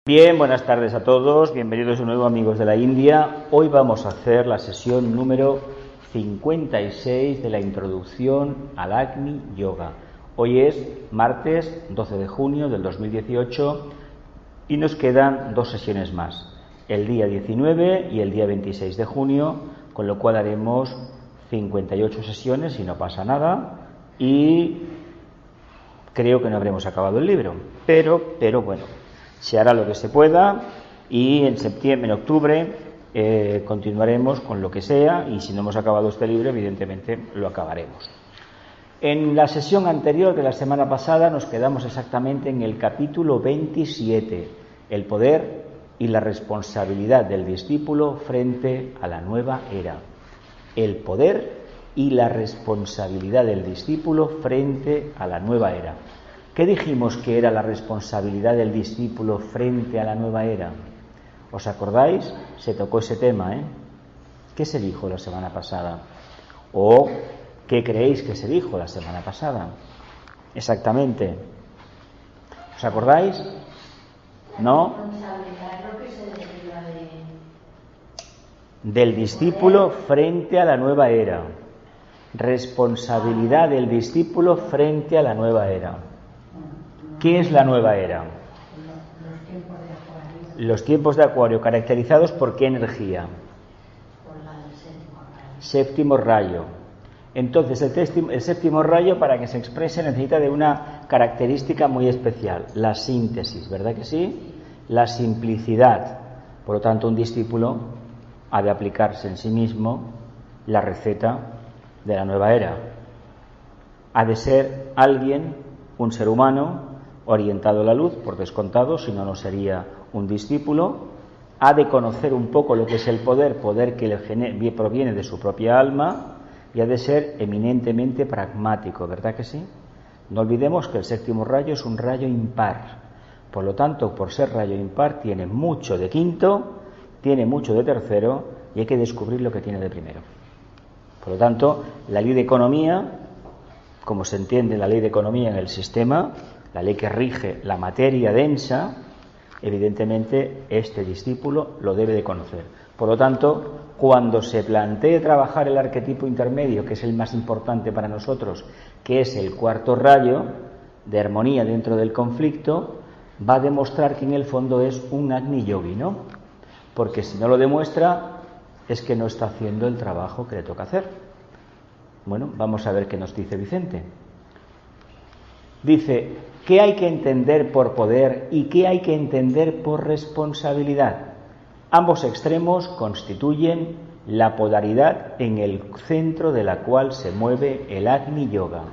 Bien, buenas tardes a todos, bienvenidos de nuevo amigos de la India. Hoy vamos a hacer la sesión número 56 de la introducción al Agni Yoga. Hoy es martes 12 de junio del 2018 y nos quedan dos sesiones más, el día 19 y el día 26 de junio, con lo cual haremos 58 sesiones si no pasa nada y creo que no habremos acabado el libro, pero bueno. Se hará lo que se pueda y en septiembre, en octubre, continuaremos con lo que sea y si no hemos acabado este libro, evidentemente lo acabaremos. En la sesión anterior de la semana pasada nos quedamos exactamente en el capítulo 27, el poder y la responsabilidad del discípulo frente a la nueva era. El poder y la responsabilidad del discípulo frente a la nueva era. ¿Qué dijimos que era la responsabilidad del discípulo frente a la nueva era? ¿Os acordáis? Se tocó ese tema, ¿eh? ¿Qué se dijo la semana pasada? ¿O qué creéis que se dijo la semana pasada? Exactamente. ¿Os acordáis? ¿No? Del discípulo frente a la nueva era. Responsabilidad del discípulo frente a la nueva era. ¿Qué es la nueva era? Los tiempos de Acuario, caracterizados por qué energía. Séptimo rayo. Entonces, el séptimo rayo, para que se exprese, necesita de una característica muy especial, la síntesis, ¿verdad que sí? La simplicidad. Por lo tanto, un discípulo ha de aplicarse en sí mismo la receta de la nueva era. Ha de ser alguien, un ser humano, orientado a la luz, por descontado, si no, no sería un discípulo. Ha de conocer un poco lo que es el poder que le proviene de su propia alma, y ha de ser eminentemente pragmático, ¿verdad que sí? No olvidemos que el séptimo rayo es un rayo impar, por lo tanto, por ser rayo impar, tiene mucho de quinto, tiene mucho de tercero, y hay que descubrir lo que tiene de primero. Por lo tanto, la ley de economía, como se entiende la ley de economía en el sistema, la ley que rige la materia densa, evidentemente este discípulo lo debe de conocer. Por lo tanto, cuando se plantee trabajar el arquetipo intermedio, que es el más importante para nosotros, que es el cuarto rayo de armonía dentro del conflicto, va a demostrar que en el fondo es un Agni Yogi, ¿no? Porque si no lo demuestra, es que no está haciendo el trabajo que le toca hacer. Bueno, vamos a ver qué nos dice Vicente. Dice, ¿qué hay que entender por poder y qué hay que entender por responsabilidad? Ambos extremos constituyen la polaridad en el centro de la cual se mueve el Agni Yoga.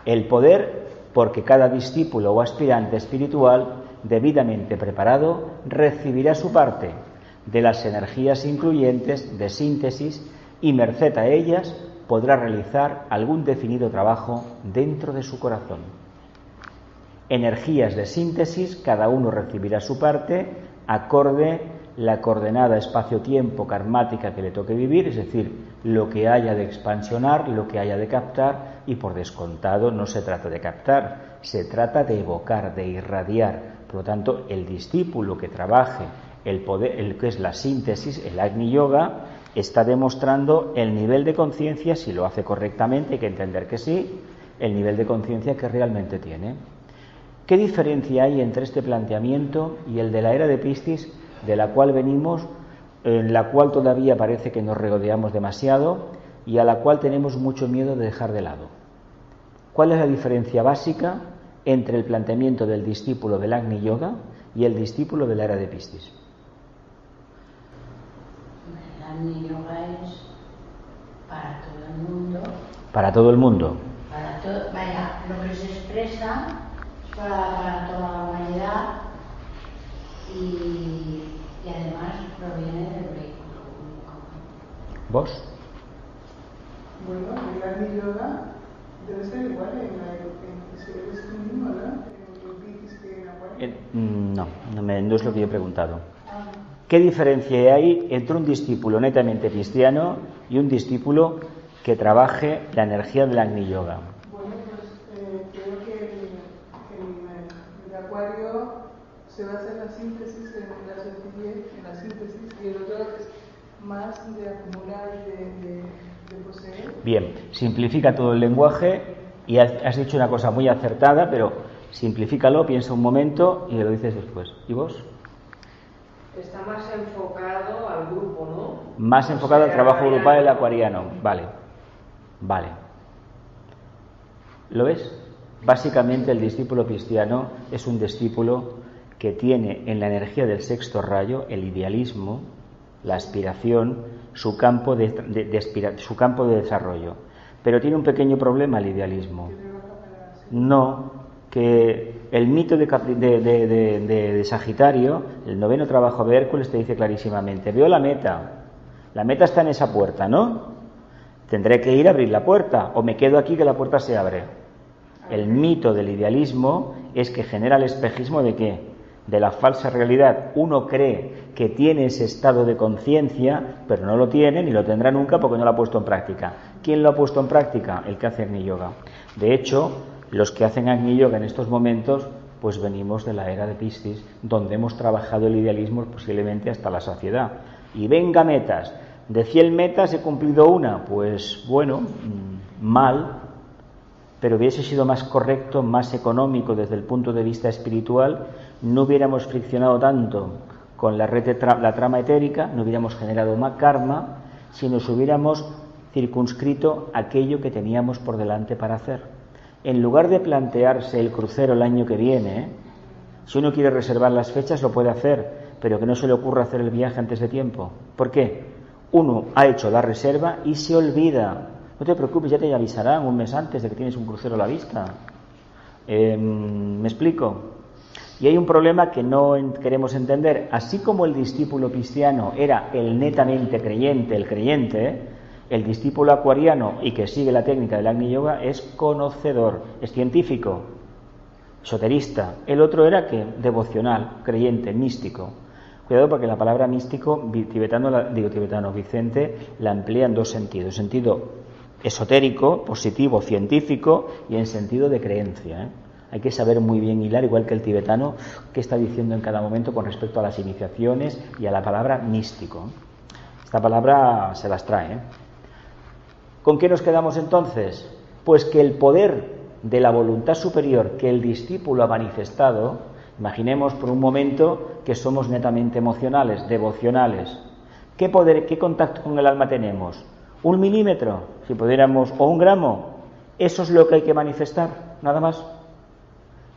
El poder, porque cada discípulo o aspirante espiritual debidamente preparado recibirá su parte de las energías incluyentes de síntesis y merced a ellas podrá realizar algún definido trabajo dentro de su corazón. Energías de síntesis, cada uno recibirá su parte acorde la coordenada espacio-tiempo karmática que le toque vivir, es decir, lo que haya de expansionar, lo que haya de captar, y por descontado no se trata de captar, se trata de evocar, de irradiar. Por lo tanto, el discípulo que trabaje el poder, el que es la síntesis, el Agni Yoga, está demostrando el nivel de conciencia, si lo hace correctamente, hay que entender que sí, el nivel de conciencia que realmente tiene. ¿Qué diferencia hay entre este planteamiento y el de la era de Piscis, de la cual venimos, en la cual todavía parece que nos regodeamos demasiado y a la cual tenemos mucho miedo de dejar de lado? ¿Cuál es la diferencia básica entre el planteamiento del discípulo del Agni Yoga y el discípulo de la era de Piscis? El Agni Yoga es para todo el mundo. Para todo el mundo. Para todo, vaya, lo que se expresa es para toda la humanidad y además proviene del vehículo único. ¿Vos? Bueno, el Agni Yoga debe ser igual es el mismo, ¿verdad? En Piscis que en Acuario. No es lo que yo he preguntado. ¿Qué diferencia hay entre un discípulo netamente cristiano y un discípulo que trabaje la energía del Agni Yoga? Bueno, pues creo que el de Acuario se basa en las síntesis, en la sencillez, en la síntesis, y el otro es más de acumular y de poseer. Bien, simplifica todo el lenguaje y has dicho una cosa muy acertada, pero simplifícalo, piensa un momento y lo dices después. ¿Y vos? Está más enfocado al grupo, ¿no? Más enfocado al trabajo grupal del acuariano. Vale. ¿Lo ves? Básicamente el discípulo cristiano es un discípulo que tiene en la energía del sexto rayo el idealismo, la aspiración, su campo de desarrollo. Pero tiene un pequeño problema el idealismo. No, que el mito de Sagitario, el noveno trabajo de Hércules, te dice clarísimamente, veo la meta está en esa puerta, ¿no? Tendré que ir a abrir la puerta, o me quedo aquí que la puerta se abre. El mito del idealismo es que genera el espejismo de ¿qué? De la falsa realidad. Uno cree que tiene ese estado de conciencia, pero no lo tiene ni lo tendrá nunca porque no lo ha puesto en práctica. ¿Quién lo ha puesto en práctica? El que hace Agni Yoga. De hecho, los que hacen Agni Yoga en estos momentos, pues venimos de la era de Piscis, donde hemos trabajado el idealismo posiblemente hasta la saciedad. Y venga metas. De 100 metas he cumplido una. Pues bueno, mal, pero hubiese sido más correcto, más económico desde el punto de vista espiritual, no hubiéramos friccionado tanto con la trama etérica, no hubiéramos generado más karma, si nos hubiéramos circunscrito aquello que teníamos por delante para hacer. En lugar de plantearse el crucero el año que viene, si uno quiere reservar las fechas lo puede hacer, pero que no se le ocurra hacer el viaje antes de tiempo. ¿Por qué? Uno ha hecho la reserva y se olvida. No te preocupes, ya te avisarán un mes antes de que tienes un crucero a la vista. ¿Me explico? Y hay un problema que no queremos entender. Así como el discípulo cristiano era el netamente creyente, el discípulo acuariano y que sigue la técnica del Agni Yoga es conocedor, es científico, esoterista. El otro era que devocional, creyente, místico. Cuidado porque la palabra místico, Vicente, la emplea en dos sentidos. Sentido esotérico, positivo, científico y en sentido de creencia. Hay que saber muy bien hilar, igual que el tibetano, qué está diciendo en cada momento con respecto a las iniciaciones y a la palabra místico. Esta palabra se las trae. ¿Con qué nos quedamos entonces? Pues que el poder de la voluntad superior que el discípulo ha manifestado, imaginemos por un momento que somos netamente emocionales, devocionales. ¿Qué poder, qué contacto con el alma tenemos? 1 milímetro, si pudiéramos, o 1 gramo. Eso es lo que hay que manifestar, nada más.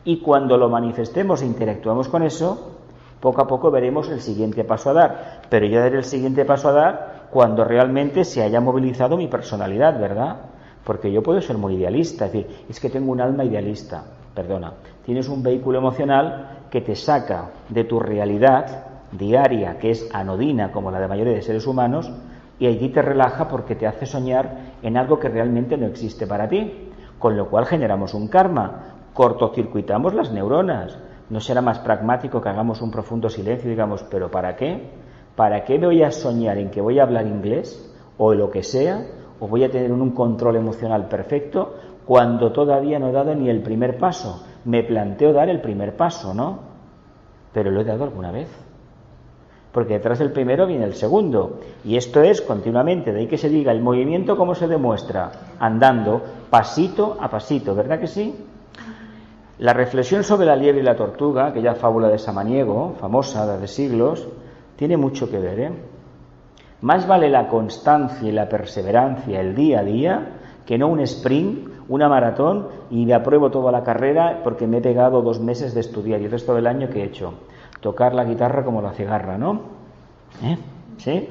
Y cuando lo manifestemos e interactuamos con eso, poco a poco veremos el siguiente paso a dar. Pero yo daré el siguiente paso a dar cuando realmente se haya movilizado mi personalidad, ¿verdad? Porque yo puedo ser muy idealista, es decir, es que tengo un alma idealista. Perdona, tienes un vehículo emocional que te saca de tu realidad diaria, que es anodina como la de la mayoría de seres humanos, y allí te relaja porque te hace soñar en algo que realmente no existe para ti, con lo cual generamos un karma, cortocircuitamos las neuronas. ¿No será más pragmático que hagamos un profundo silencio y digamos, pero ¿para qué? ¿Para qué me voy a soñar en que voy a hablar inglés o lo que sea, o voy a tener un control emocional perfecto cuando todavía no he dado ni el primer paso? Me planteo dar el primer paso, ¿no? Pero lo he dado alguna vez. Porque detrás del primero viene el segundo. Y esto es continuamente, de ahí que se diga el movimiento cómo se demuestra, andando pasito a pasito, ¿verdad que sí? La reflexión sobre la liebre y la tortuga, aquella fábula de Samaniego, famosa de hace siglos, tiene mucho que ver, Más vale la constancia y la perseverancia, el día a día, que no un sprint, una maratón, y me apruebo toda la carrera porque me he pegado 2 meses de estudiar y el resto del año que he hecho. Tocar la guitarra como la cigarra, ¿no? ¿Sí?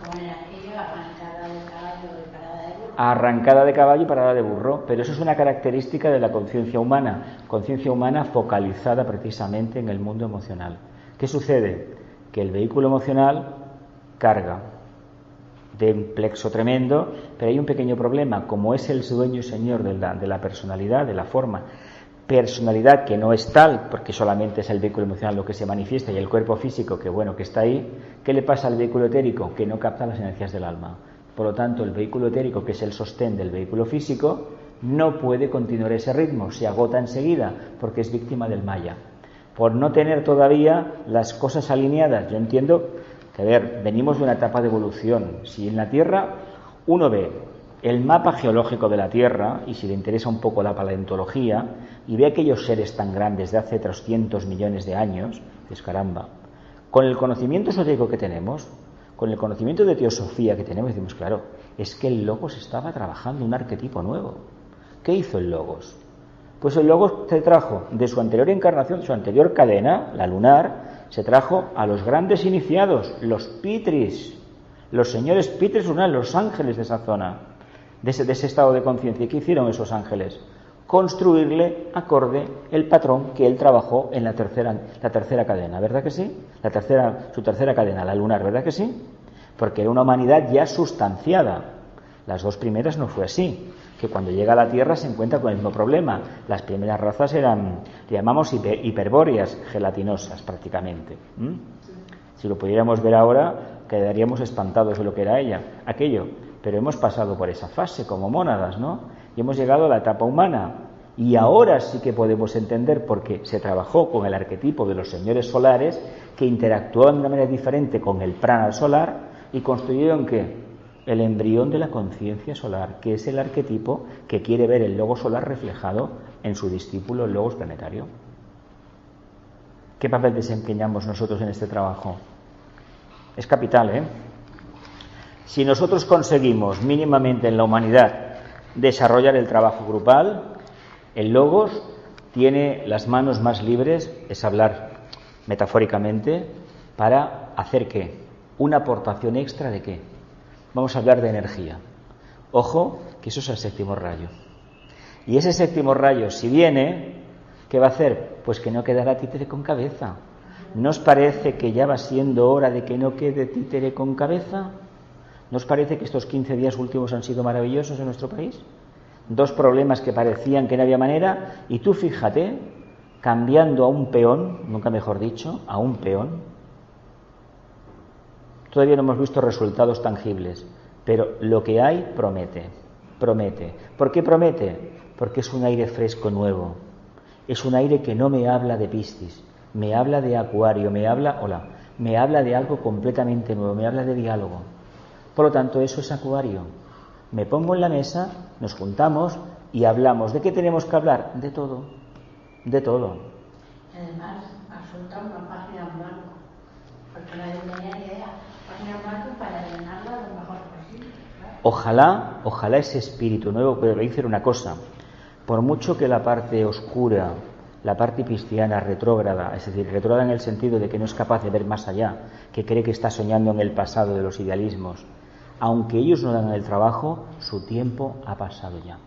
Como en aquello, arrancada de caballo y parada de burro. Arrancada de caballo y parada de burro, pero eso es una característica de la conciencia humana focalizada precisamente en el mundo emocional. ¿Qué sucede? Que el vehículo emocional carga de un plexo tremendo, pero hay un pequeño problema, como es el dueño y señor de la personalidad, de la forma, personalidad que no es tal, porque solamente es el vehículo emocional lo que se manifiesta y el cuerpo físico que bueno que está ahí. ¿Qué le pasa al vehículo etérico? Que no capta las energías del alma. Por lo tanto, el vehículo etérico, que es el sostén del vehículo físico, no puede continuar ese ritmo, se agota enseguida porque es víctima del maya. por no tener todavía las cosas alineadas. Yo entiendo que, a ver, venimos de una etapa de evolución. Si en la Tierra uno ve el mapa geológico de la Tierra, y si le interesa un poco la paleontología, y ve aquellos seres tan grandes de hace 300 millones de años, dices, caramba, con el conocimiento esotérico que tenemos, con el conocimiento de teosofía que tenemos, decimos, claro, es que el Logos estaba trabajando un arquetipo nuevo. ¿Qué hizo el Logos? Pues el Logos se trajo de su anterior encarnación, de su anterior cadena, la lunar, se trajo a los grandes iniciados, los Pitris, los señores Pitris lunares, los ángeles de esa zona, de ese estado de conciencia. ¿Y qué hicieron esos ángeles? Construirle acorde el patrón que él trabajó en la tercera cadena, ¿verdad que sí? Su tercera cadena, la lunar, ¿verdad que sí? Porque era una humanidad ya sustanciada. Las dos primeras no fue así, que cuando llega a la Tierra se encuentra con el mismo problema. Las primeras razas eran, le llamamos hiperbóreas, gelatinosas prácticamente. Si lo pudiéramos ver ahora, quedaríamos espantados de lo que era aquello. Pero hemos pasado por esa fase como mónadas, ¿no? Y hemos llegado a la etapa humana. Y ahora sí que podemos entender por qué se trabajó con el arquetipo de los señores solares, que interactuaban de una manera diferente con el prana solar y construyeron ¿qué? El embrión de la conciencia solar, que es el arquetipo que quiere ver el Logos solar reflejado en su discípulo, el Logos planetario. ¿Qué papel desempeñamos nosotros en este trabajo? Es capital, ¿eh? Si nosotros conseguimos mínimamente en la humanidad desarrollar el trabajo grupal, el Logos tiene las manos más libres, es hablar metafóricamente, para hacer ¿qué? Una aportación extra de ¿qué? Vamos a hablar de energía. Ojo, que eso es el séptimo rayo. Y ese séptimo rayo, si viene, ¿qué va a hacer? Pues que no quedará títere con cabeza. ¿No os parece que ya va siendo hora de que no quede títere con cabeza? ¿No os parece que estos 15 días últimos han sido maravillosos en nuestro país? Dos problemas que parecían que no había manera, y tú fíjate, cambiando a un peón, nunca mejor dicho, a un peón. Todavía no hemos visto resultados tangibles, pero lo que hay promete. ¿Por qué promete? Porque es un aire fresco nuevo. Es un aire que no me habla de Piscis, me habla de Acuario, me habla de algo completamente nuevo, me habla de diálogo. Por lo tanto, eso es Acuario. Me pongo en la mesa, nos juntamos y hablamos. ¿De qué tenemos que hablar? De todo. De todo. Además, asunta una página en blanco, porque nadie tenía ni idea. Página en blanco para llenarla lo mejor posible. ¿Claro? Ojalá ese espíritu nuevo, pero voy a decir una cosa. Por mucho que la parte oscura, la parte pisciana retrógrada, es decir, retrógrada en el sentido de que no es capaz de ver más allá, que cree que está soñando en el pasado de los idealismos, aunque ellos no dan el trabajo, su tiempo ha pasado ya.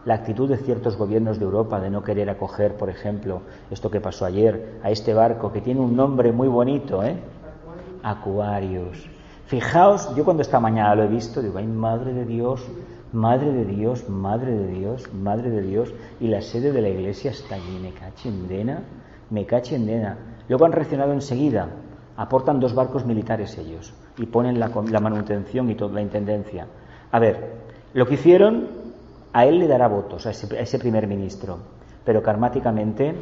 La actitud de ciertos gobiernos de Europa de no querer acoger, por ejemplo, esto que pasó ayer, a este barco que tiene un nombre muy bonito, Aquarius. Fijaos, yo cuando esta mañana lo he visto, digo, ay, madre de Dios, madre de Dios, madre de Dios, madre de Dios, y la sede de la iglesia está allí, me cache en dena. Luego han reaccionado enseguida, aportan 2 barcos militares ellos, y ponen la manutención y toda la intendencia. A ver, lo que hicieron, a él le dará votos, a ese primer ministro, pero karmáticamente,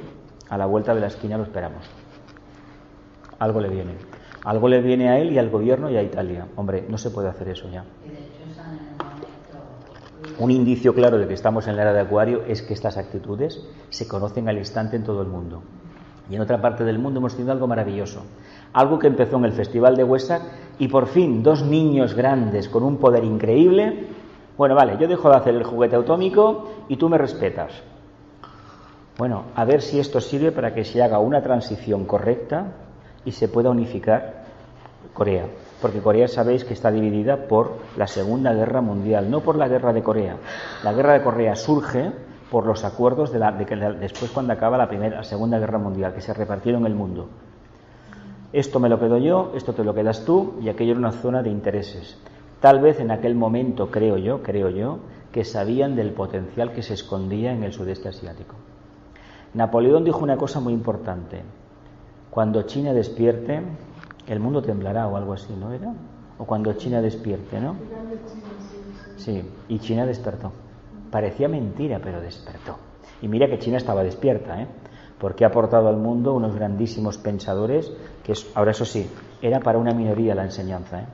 a la vuelta de la esquina lo esperamos. Algo le viene a él y al gobierno y a Italia. Hombre, no se puede hacer eso ya. Un indicio claro de que estamos en la era de Acuario es que estas actitudes se conocen al instante en todo el mundo. Y en otra parte del mundo hemos tenido algo maravilloso. Algo que empezó en el Festival de Huesa y por fin 2 niños grandes con un poder increíble. Bueno, vale, yo dejo de hacer el juguete atómico y tú me respetas. Bueno, a ver si esto sirve para que se haga una transición correcta y se pueda unificar Corea. Porque Corea sabéis que está dividida por la Segunda Guerra Mundial, no por la Guerra de Corea. La Guerra de Corea surge por los acuerdos después cuando acaba la Segunda Guerra Mundial, que se repartieron el mundo. Esto me lo quedo yo, esto te lo quedas tú, y aquello era una zona de intereses. Tal vez en aquel momento, creo yo, que sabían del potencial que se escondía en el sudeste asiático. Napoleón dijo una cosa muy importante. Cuando China despierte, el mundo temblará o algo así, ¿no era? O cuando China despierte, ¿no? Sí, y China despertó. Parecía mentira, pero despertó. Y mira que China estaba despierta, porque ha aportado al mundo unos grandísimos pensadores, ahora eso sí, era para una minoría la enseñanza,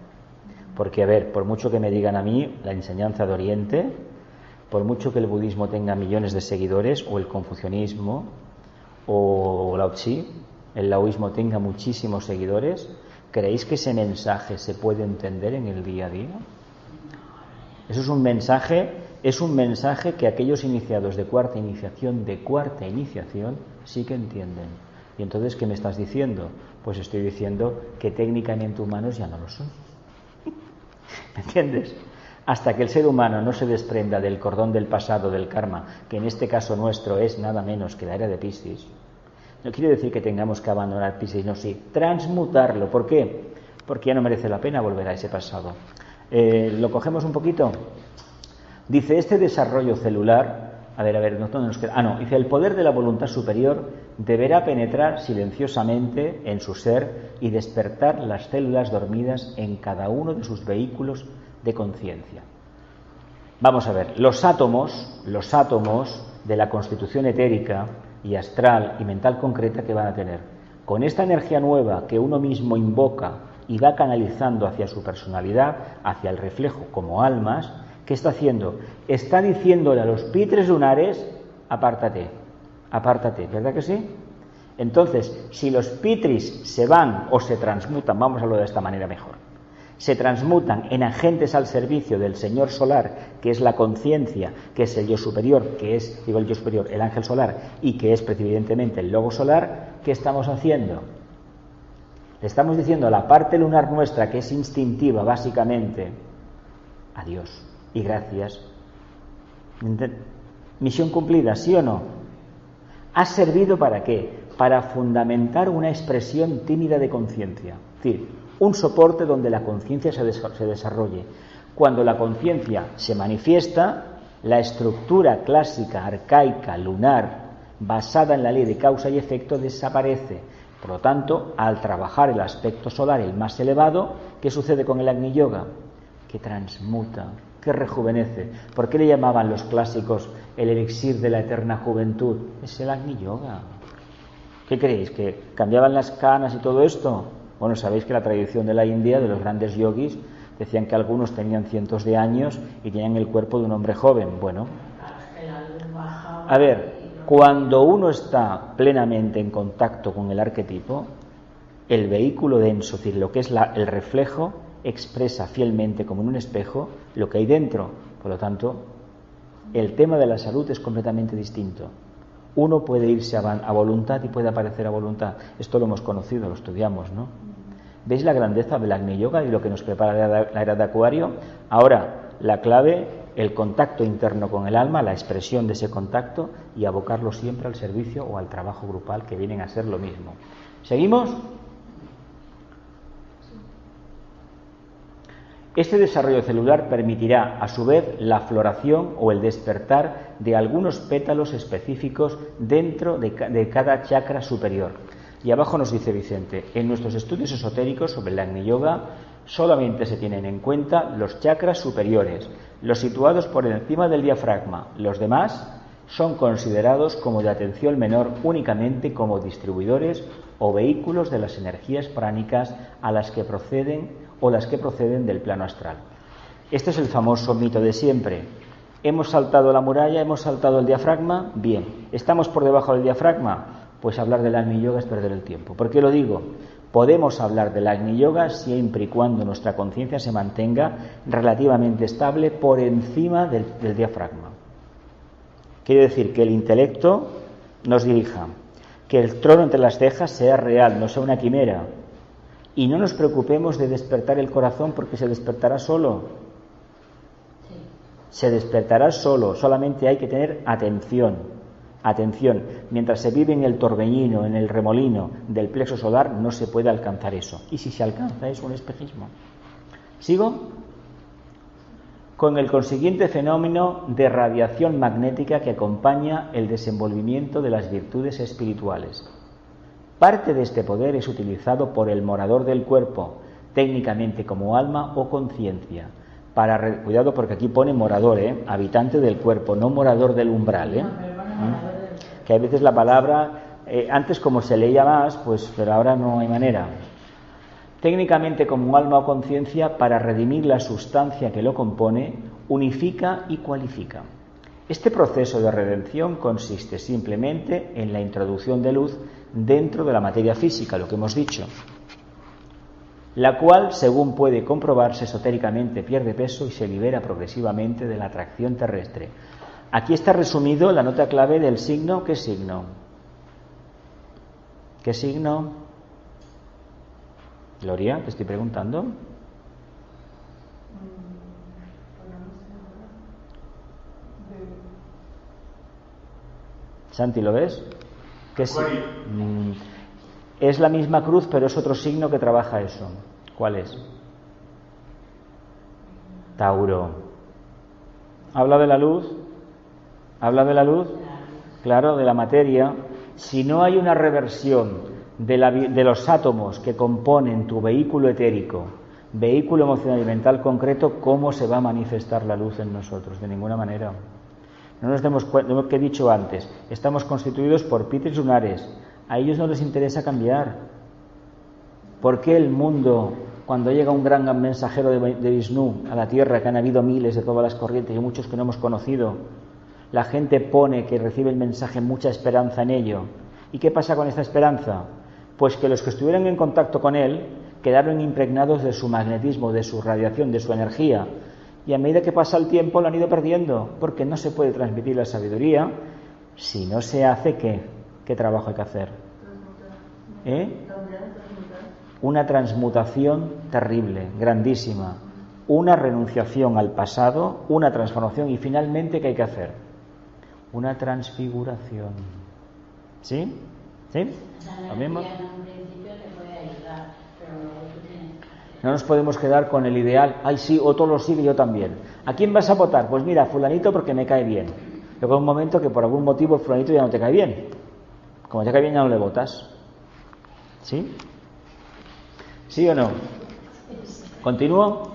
porque a ver, por mucho que me digan a mí la enseñanza de Oriente, por mucho que el budismo tenga millones de seguidores, o el confucianismo, o Lao Tzu, el laoísmo tenga muchísimos seguidores, ¿creéis que ese mensaje se puede entender en el día a día? Eso es un mensaje que aquellos iniciados de cuarta iniciación sí que entienden. Y entonces, ¿qué me estás diciendo? Pues estoy diciendo que técnicamente humanos ya no lo son. ¿Me entiendes? Hasta que el ser humano no se desprenda del cordón del pasado, del karma, que en este caso nuestro es nada menos que la era de Piscis. No quiere decir que tengamos que abandonar Piscis, no, sí, transmutarlo. ¿Por qué? Porque ya no merece la pena volver a ese pasado. ¿Lo cogemos un poquito? Dice, este desarrollo celular, dice, el poder de la voluntad superior deberá penetrar silenciosamente en su ser y despertar las células dormidas en cada uno de sus vehículos de conciencia. Vamos a ver, los átomos de la constitución etérica y astral y mental concreta que van a tener, con esta energía nueva que uno mismo invoca y va canalizando hacia su personalidad, hacia el reflejo como almas, ¿qué está haciendo? Está diciéndole a los pitres lunares, apártate, ¿verdad que sí? Entonces, si los pitris se van o se transmutan, vamos a hablar de esta manera mejor, se transmutan en agentes al servicio del Señor solar, que es la conciencia, que es el yo superior, el ángel solar, y que es evidentemente el logo solar, ¿qué estamos haciendo? Le estamos diciendo a la parte lunar nuestra, que es instintiva básicamente, adiós y gracias. Misión cumplida, ¿sí o no? ¿Ha servido para qué? Para fundamentar una expresión tímida de conciencia, es decir, un soporte donde la conciencia se desarrolle. Cuando la conciencia se manifiesta, la estructura clásica, arcaica, lunar, basada en la ley de causa y efecto, desaparece. Por lo tanto, al trabajar el aspecto solar, el más elevado, ¿qué sucede con el Agni Yoga? Que transmuta, que rejuvenece. ¿Por qué le llamaban los clásicos el elixir de la eterna juventud? Es el Agni Yoga. ¿Qué creéis? ¿Que cambiaban las canas y todo esto? Bueno, sabéis que la tradición de la India, de los grandes yogis, decían que algunos tenían cientos de años y tenían el cuerpo de un hombre joven. Bueno, a ver, cuando uno está plenamente en contacto con el arquetipo, el vehículo denso, es decir, lo que es el reflejo, expresa fielmente como en un espejo lo que hay dentro. Por lo tanto, el tema de la salud es completamente distinto. Uno puede irse a voluntad y puede aparecer a voluntad. Esto lo hemos conocido, lo estudiamos, ¿no? ¿Veis la grandeza del Agni Yoga y lo que nos prepara la era de Acuario? Ahora, la clave, el contacto interno con el alma, la expresión de ese contacto y abocarlo siempre al servicio o al trabajo grupal, que vienen a ser lo mismo. ¿Seguimos? Este desarrollo celular permitirá, a su vez, la floración o el despertar de algunos pétalos específicos dentro de cada chakra superior. Y abajo nos dice Vicente, en nuestros estudios esotéricos sobre el Agni Yoga solamente se tienen en cuenta los chakras superiores, los situados por encima del diafragma. Los demás son considerados como de atención menor únicamente como distribuidores o vehículos de las energías pránicas a las que proceden o las que proceden del plano astral. Este es el famoso mito de siempre. ¿Hemos saltado la muralla? ¿Hemos saltado el diafragma? Bien. ¿Estamos por debajo del diafragma? Pues hablar del Agni Yoga es perder el tiempo. ¿Por qué lo digo? Podemos hablar del Agni Yoga siempre y cuando nuestra conciencia se mantenga relativamente estable por encima del diafragma. Quiere decir que el intelecto nos dirija, que el trono entre las cejas sea real, no sea una quimera. Y no nos preocupemos de despertar el corazón porque se despertará solo. Se despertará solo, solamente hay que tener atención. Atención, mientras se vive en el torbellino, en el remolino del plexo solar, no se puede alcanzar eso. Y si se alcanza es un espejismo. ¿Sigo? Con el consiguiente fenómeno de radiación magnética que acompaña el desenvolvimiento de las virtudes espirituales. Parte de este poder es utilizado por el morador del cuerpo, técnicamente como alma o conciencia. Cuidado porque aquí pone morador, habitante del cuerpo, no morador del umbral, que a veces la palabra Antes, como se leía más, pues, pero ahora no hay manera. Técnicamente, como alma o conciencia, para redimir la sustancia que lo compone, unifica y cualifica. Este proceso de redención consiste simplemente en la introducción de luz dentro de la materia física, lo que hemos dicho, la cual, según puede comprobarse esotéricamente, pierde peso y se libera progresivamente de la atracción terrestre. Aquí está resumido la nota clave del signo. ¿Qué signo? ¿Qué signo? Gloria, te estoy preguntando. Santi, ¿lo ves? ¿Qué signo? Es la misma cruz, pero es otro signo que trabaja eso. ¿Cuál es? Tauro. ¿Habla de la luz? ¿Habla de la luz? Claro, de la materia. Si no hay una reversión de los átomos que componen tu vehículo etérico, vehículo emocional y mental concreto, ¿cómo se va a manifestar la luz en nosotros? De ninguna manera. No nos demos cuenta, lo que he dicho antes, estamos constituidos por pitres lunares. A ellos no les interesa cambiar. ¿Por qué el mundo, cuando llega un gran mensajero de Vishnu a la Tierra, que han habido miles de todas las corrientes y muchos que no hemos conocido, la gente pone que recibe el mensaje mucha esperanza en ello? ¿Y qué pasa con esta esperanza? Pues que los que estuvieron en contacto con él quedaron impregnados de su magnetismo, de su radiación, de su energía, y a medida que pasa el tiempo lo han ido perdiendo, porque no se puede transmitir la sabiduría si no se hace ¿qué trabajo hay que hacer? Una transmutación terrible, grandísima, una renunciación al pasado, una transformación, y finalmente ¿qué hay que hacer? Una transfiguración. ¿Sí? ¿Sí? ¿Lo mismo? No nos podemos quedar con el ideal, ay sí, otro lo sigue, yo también. ¿A quién vas a votar? Pues mira, fulanito porque me cae bien. Luego hay un momento que por algún motivo fulanito ya no te cae bien. Como te cae bien ya no le votas. ¿Sí? ¿Sí o no? ¿Continúo?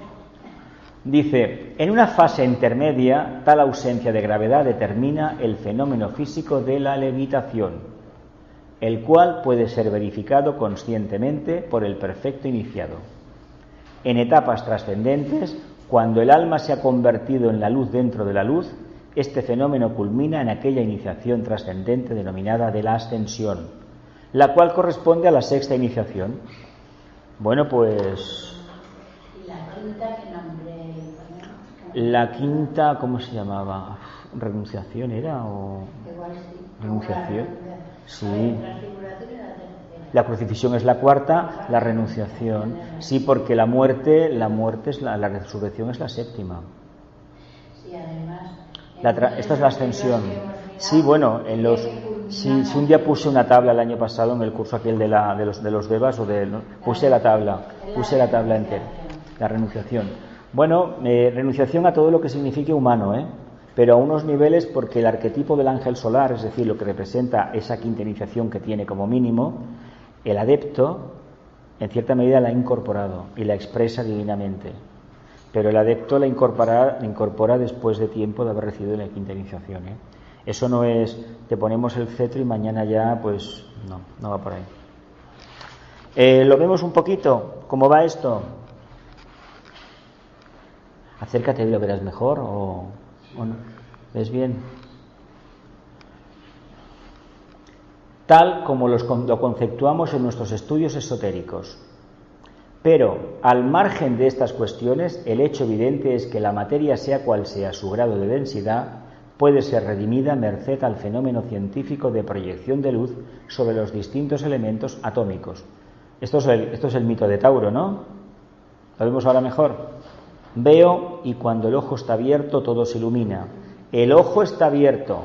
Dice, en una fase intermedia, tal ausencia de gravedad determina el fenómeno físico de la levitación, el cual puede ser verificado conscientemente por el perfecto iniciado. En etapas trascendentes, cuando el alma se ha convertido en la luz dentro de la luz, este fenómeno culmina en aquella iniciación trascendente denominada de la ascensión, la cual corresponde a la sexta iniciación. Bueno, pues... La quinta, ¿cómo se llamaba? ¿Renunciación era o...? ¿Renunciación? Sí. La crucifixión es la cuarta, la renunciación. Sí, porque la muerte es la resurrección es la séptima. Esta es la ascensión. Sí, bueno, si un día puse una tabla el año pasado en el curso aquel de los devas, puse la tabla entera, la renunciación. Bueno, renunciación a todo lo que signifique humano, pero a unos niveles, porque el arquetipo del ángel solar, es decir, lo que representa esa quinta iniciación que tiene como mínimo, el adepto en cierta medida la ha incorporado y la expresa divinamente, pero el adepto la incorpora después de tiempo de haber recibido la quinta iniciación. Eso no es, te ponemos el cetro y mañana ya, pues no va por ahí. Lo vemos un poquito, ¿cómo va esto? Acércate y lo verás mejor o no. ¿Ves bien? Tal como lo conceptuamos en nuestros estudios esotéricos. Pero, al margen de estas cuestiones, el hecho evidente es que la materia, sea cual sea su grado de densidad, puede ser redimida merced al fenómeno científico de proyección de luz sobre los distintos elementos atómicos. Esto es el mito de Tauro, ¿no? ¿Lo vemos ahora mejor? Veo y cuando el ojo está abierto todo se ilumina. El ojo está abierto.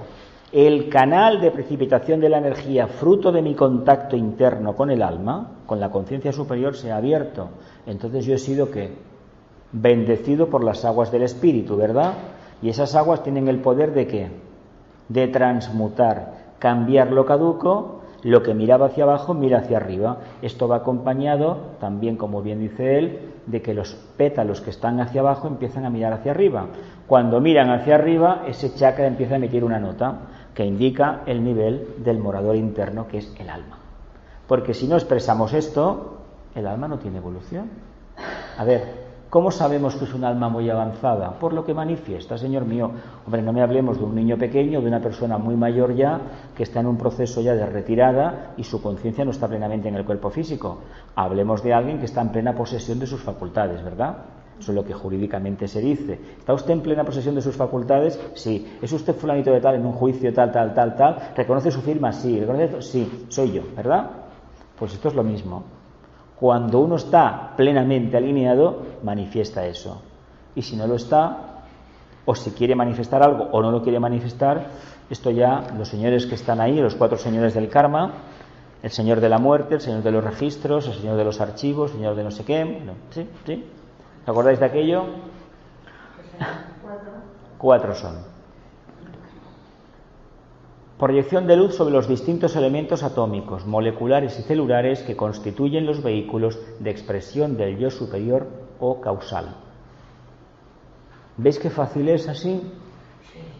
El canal de precipitación de la energía, fruto de mi contacto interno con el alma, con la conciencia superior, se ha abierto. Entonces yo he sido, ¿qué? Bendecido por las aguas del espíritu, ¿verdad? Y esas aguas tienen el poder de ¿qué? De transmutar, cambiar lo caduco, lo que miraba hacia abajo, mira hacia arriba. Esto va acompañado, también como bien dice él, de que los pétalos que están hacia abajo empiezan a mirar hacia arriba. Cuando miran hacia arriba, ese chakra empieza a emitir una nota. que indica el nivel del morador interno, que es el alma. Porque si no expresamos esto, el alma no tiene evolución. A ver, ¿cómo sabemos que es un alma muy avanzada? Por lo que manifiesta, Señor mío. Hombre, no me hablemos de un niño pequeño, de una persona muy mayor ya, que está en un proceso ya de retirada y su conciencia no está plenamente en el cuerpo físico. Hablemos de alguien que está en plena posesión de sus facultades, ¿verdad? Eso es lo que jurídicamente se dice. ¿Está usted en plena posesión de sus facultades? Sí. ¿Es usted fulanito de tal en un juicio tal? ¿Reconoce su firma? Sí. Sí, soy yo, ¿verdad? Pues esto es lo mismo. Cuando uno está plenamente alineado, manifiesta eso. Y si no lo está, o si quiere manifestar algo o no lo quiere manifestar, esto ya los señores que están ahí, los 4 señores del karma, el señor de la muerte, el señor de los registros, el señor de los archivos, el señor de no sé qué. No, ¿sí? ¿Os acordáis de aquello? 4 son. Proyección de luz sobre los distintos elementos atómicos, moleculares y celulares que constituyen los vehículos de expresión del yo superior o causal. ¿Veis qué fácil es así?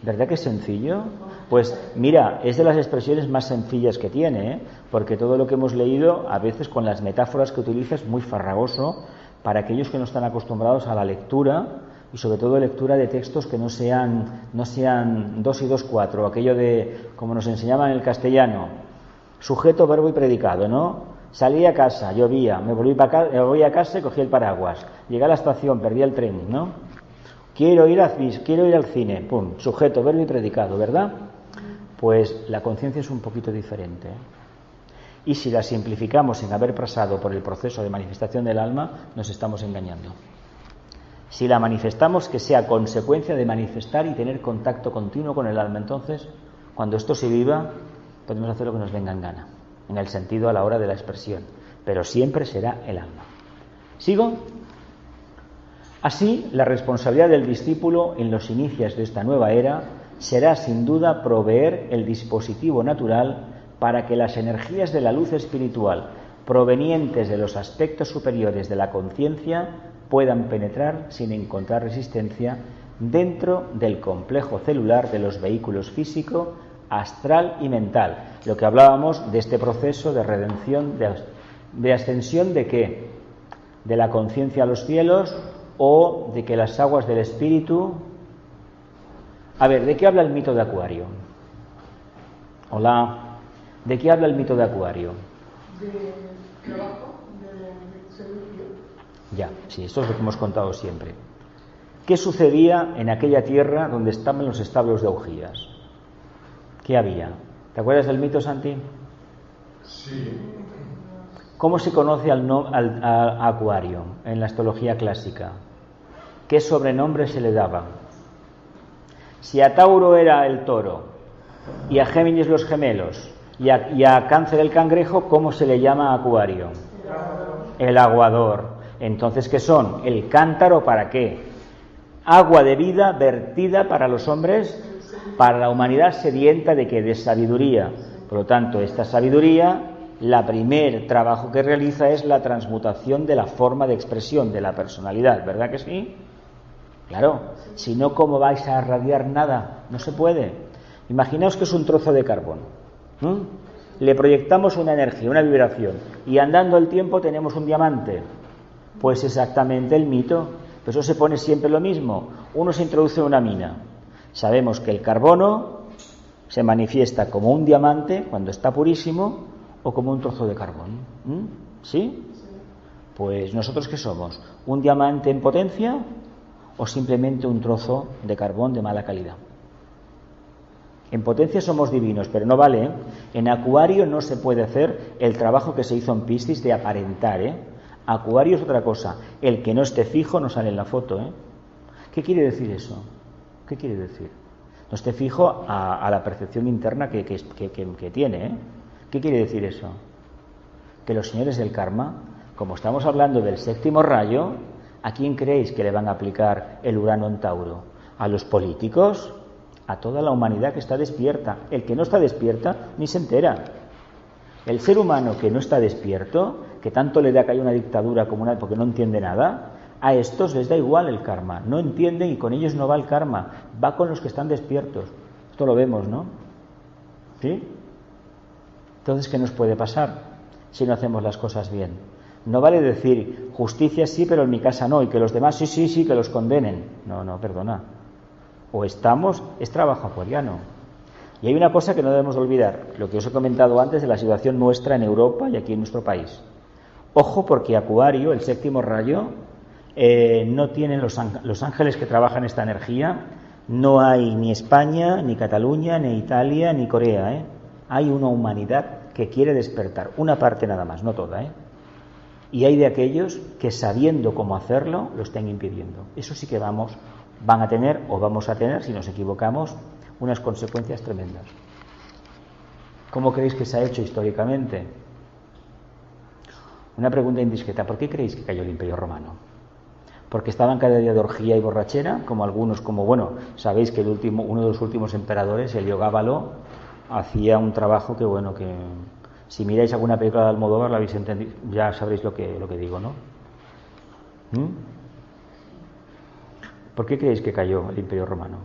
¿Verdad que es sencillo? Pues mira, es de las expresiones más sencillas que tiene, ¿eh? Porque todo lo que hemos leído, a veces con las metáforas que utiliza, es muy farragoso para aquellos que no están acostumbrados a la lectura, y sobre todo lectura de textos que no sean 2 y 2, 4, aquello de, como nos enseñaban en el castellano, sujeto, verbo y predicado, ¿no? Salí a casa, llovía, me voy a casa y cogí el paraguas, llegué a la estación, perdí el tren, ¿no? Quiero ir al cine, pum, sujeto, verbo y predicado, ¿verdad? Pues la conciencia es un poquito diferente, ¿eh? Y si la simplificamos sin haber pasado por el proceso de manifestación del alma, nos estamos engañando. Si la manifestamos, que sea consecuencia de manifestar y tener contacto continuo con el alma, entonces, cuando esto se viva, podemos hacer lo que nos venga en gana, en el sentido a la hora de la expresión, pero siempre será el alma. ¿Sigo? Así, la responsabilidad del discípulo en los inicios de esta nueva era será sin duda proveer el dispositivo natural para que las energías de la luz espiritual provenientes de los aspectos superiores de la conciencia puedan penetrar sin encontrar resistencia dentro del complejo celular de los vehículos físico, astral y mental. Lo que hablábamos de este proceso de redención, de ascensión de ¿qué? De la conciencia a los cielos, o de que las aguas del espíritu... A ver, ¿de qué habla el mito de Acuario? Hola. ¿De qué habla el mito de Acuario? De trabajo, de servicio. Ya, sí, esto es lo que hemos contado siempre. ¿Qué sucedía en aquella tierra donde estaban los establos de Augías? ¿Qué había? ¿Te acuerdas del mito, Santi? Sí. ¿Cómo se conoce a Acuario en la astrología clásica? ¿Qué sobrenombre se le daba? Si a Tauro era el toro, y a Géminis los gemelos, y a Cáncer el cangrejo, ¿cómo se le llama a Acuario? El aguador. Entonces, ¿qué son? El cántaro, ¿para qué? Agua de vida vertida para los hombres, para la humanidad sedienta de qué? De sabiduría. Por lo tanto, esta sabiduría, la primer trabajo que realiza es la transmutación de la forma de expresión de la personalidad, ¿verdad que sí? Claro, si no, ¿cómo vais a irradiar nada? No se puede. Imaginaos que es un trozo de carbón. Le proyectamos una energía, una vibración, y andando el tiempo tenemos un diamante. Pues exactamente el mito. Pues eso se pone siempre lo mismo. Uno se introduce en una mina. Sabemos que el carbono se manifiesta como un diamante cuando está purísimo o como un trozo de carbón. ¿Sí? Pues nosotros ¿qué somos? ¿Un diamante en potencia o simplemente un trozo de carbón de mala calidad? En potencia somos divinos, pero no vale, ¿eh? En Acuario no se puede hacer el trabajo que se hizo en Piscis de aparentar, ¿eh? Acuario es otra cosa. El que no esté fijo no sale en la foto, ¿eh? ¿Qué quiere decir eso? ¿Qué quiere decir? No esté fijo a la percepción interna que tiene, ¿eh? ¿Qué quiere decir eso? Que los señores del karma, como estamos hablando del séptimo rayo, ¿a quién creéis que le van a aplicar el Urano en Tauro? ¿A los políticos? A toda la humanidad que está despierta. El que no está despierta ni se entera. El ser humano que no está despierto, que tanto le da que hay una dictadura como una, porque no entiende nada, a estos les da igual el karma. No entienden y con ellos no va el karma. Va con los que están despiertos. Esto lo vemos, ¿no? ¿Sí? Entonces, ¿qué nos puede pasar si no hacemos las cosas bien? No vale decir, justicia sí, pero en mi casa no, y que los demás sí, que los condenen. No, perdona. O estamos, es trabajo acuariano. Y hay una cosa que no debemos olvidar, lo que os he comentado antes de la situación nuestra en Europa y aquí en nuestro país. Ojo, porque Acuario, el séptimo rayo, no tienen los ángeles que trabajan esta energía, no hay ni España, ni Cataluña, ni Italia, ni Corea, Hay una humanidad que quiere despertar, una parte nada más, no toda, Y hay de aquellos que sabiendo cómo hacerlo, lo están impidiendo. Eso sí que van a tener, o vamos a tener, si nos equivocamos, unas consecuencias tremendas. ¿Cómo creéis que se ha hecho históricamente? Una pregunta indiscreta, ¿por qué creéis que cayó el Imperio Romano? ¿Porque estaban cada día de orgía y borrachera? Como algunos, sabéis que uno de los últimos emperadores, Heliogábalo, hacía un trabajo que si miráis alguna película de Almodóvar la habéis entendido, ya sabréis lo que digo, ¿no? ¿Por qué creéis que cayó el Imperio Romano?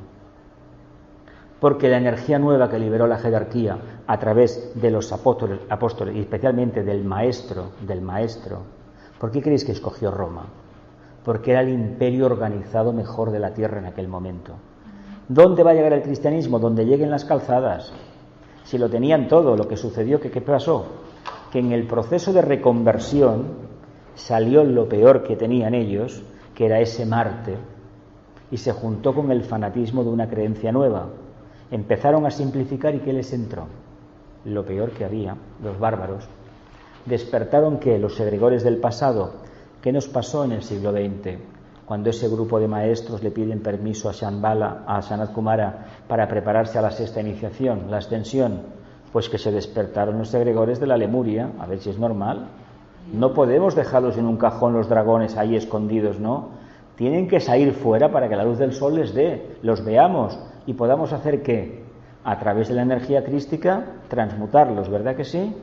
Porque la energía nueva que liberó la jerarquía a través de los apóstoles y especialmente del maestro, ¿por qué creéis que escogió Roma? Porque era el imperio organizado mejor de la tierra en aquel momento. ¿Dónde va a llegar el cristianismo? Donde lleguen las calzadas. Si lo tenían todo, lo que sucedió, ¿qué pasó? Que en el proceso de reconversión salió lo peor que tenían ellos, que era ese Marte, y se juntó con el fanatismo de una creencia nueva. Empezaron a simplificar y ¿qué les entró? Lo peor que había, los bárbaros. Despertaron que los egregores del pasado, ¿qué nos pasó en el siglo XX? Cuando ese grupo de maestros le piden permiso a Shambhala, a Sanat Kumara, para prepararse a la sexta iniciación, la ascensión, pues que se despertaron los egregores de la Lemuria, a ver si es normal. No podemos dejarlos en un cajón los dragones ahí escondidos, ¿no? Tienen que salir fuera para que la luz del sol les dé, los veamos y podamos hacer ¿qué? A través de la energía crística transmutarlos, ¿verdad que sí?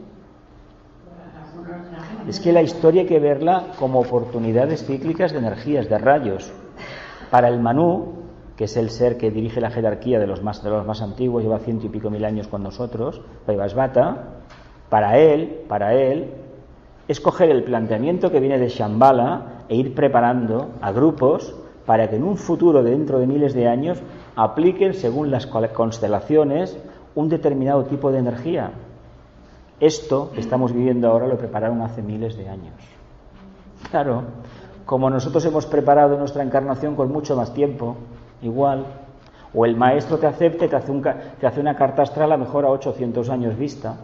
Es que la historia hay que verla como oportunidades cíclicas de energías, de rayos. Para el Manú, que es el ser que dirige la jerarquía de los más antiguos, lleva 100 y pico mil años con nosotros, Vaivasvata, para él es coger el planteamiento que viene de Shambhala e ir preparando a grupos para que en un futuro, dentro de miles de años, apliquen, según las constelaciones, un determinado tipo de energía. Esto que estamos viviendo ahora lo prepararon hace miles de años. Claro, como nosotros hemos preparado nuestra encarnación con mucho más tiempo, igual. O el maestro te acepta y te hace una carta astral a lo mejor a 800 años vista.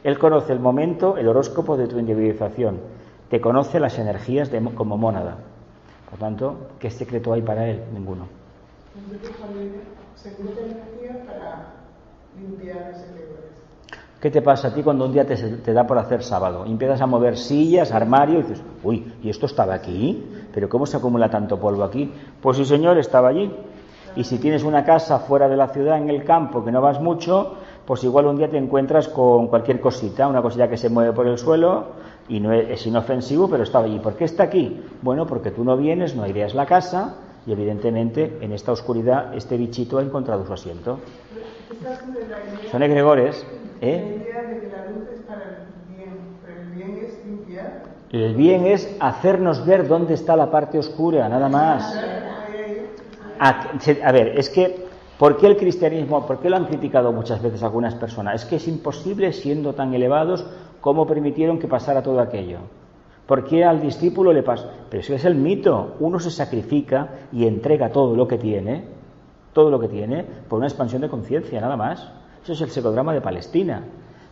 Él conoce el momento, el horóscopo de tu individualización. Te conoce las energías como mónada. Por tanto, ¿qué secreto hay para él? Ninguno. Se cruza energía para limpiar ese egregores. ¿Qué te pasa a ti cuando un día te da por hacer sábado? Y empiezas a mover sillas, armario, y dices, uy, ¿y esto estaba aquí? ¿Pero cómo se acumula tanto polvo aquí? Pues sí, señor, estaba allí. Y si tienes una casa fuera de la ciudad, en el campo, que no vas mucho, pues igual un día te encuentras con cualquier cosita, una cosilla que se mueve por el suelo, y no es inofensivo, pero estaba allí. ¿Por qué está aquí? Bueno, porque tú no vienes, no aireas la casa, y evidentemente en esta oscuridad este bichito ha encontrado su asiento. Son egregores, La idea de que la luz es para el bien, pero el bien es limpiar. El bien es hacernos ver dónde está la parte oscura, nada más. A ver, es que, ¿por qué el cristianismo, por qué lo han criticado muchas veces algunas personas? Es que es imposible, siendo tan elevados, cómo permitieron que pasara todo aquello. ¿Por qué al discípulo le pasa? Pero eso es el mito. Uno se sacrifica y entrega todo lo que tiene, por una expansión de conciencia, nada más. Eso es el psicodrama de Palestina.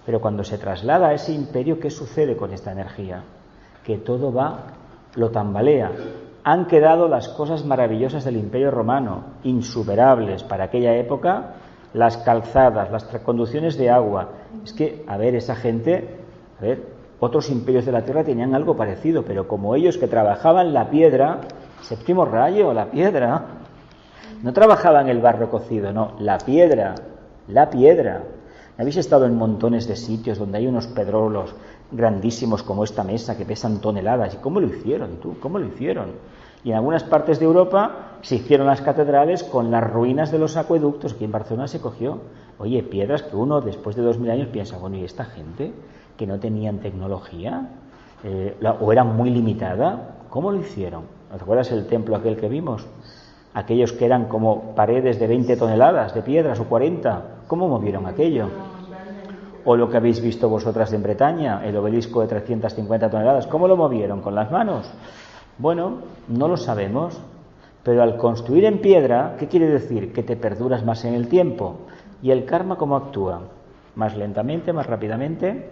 Pero cuando se traslada a ese imperio, ¿qué sucede con esta energía? Que todo lo tambalea. Han quedado las cosas maravillosas del Imperio Romano, insuperables para aquella época, las calzadas, las conducciones de agua. Es que, esa gente, otros imperios de la tierra tenían algo parecido, pero como ellos que trabajaban la piedra, séptimo rayo, la piedra, no trabajaban el barro cocido, no, la piedra. Habéis estado en montones de sitios donde hay unos pedrolos grandísimos como esta mesa que pesan toneladas. ¿Y cómo lo hicieron tú? ¿Cómo lo hicieron? Y en algunas partes de Europa se hicieron las catedrales con las ruinas de los acueductos. Aquí en Barcelona se cogió, oye, piedras que uno después de 2000 años piensa, bueno, ¿y esta gente que no tenían tecnología o era muy limitada? ¿Cómo lo hicieron? ¿Te acuerdas el templo aquel que vimos? Aquellos que eran como paredes de 20 toneladas de piedras o 40. ¿Cómo movieron aquello? O lo que habéis visto vosotras en Bretaña, el obelisco de 350 toneladas. ¿Cómo lo movieron? ¿Con las manos? Bueno, no lo sabemos. Pero al construir en piedra, ¿qué quiere decir? Que te perduras más en el tiempo. ¿Y el karma cómo actúa? ¿Más lentamente, más rápidamente?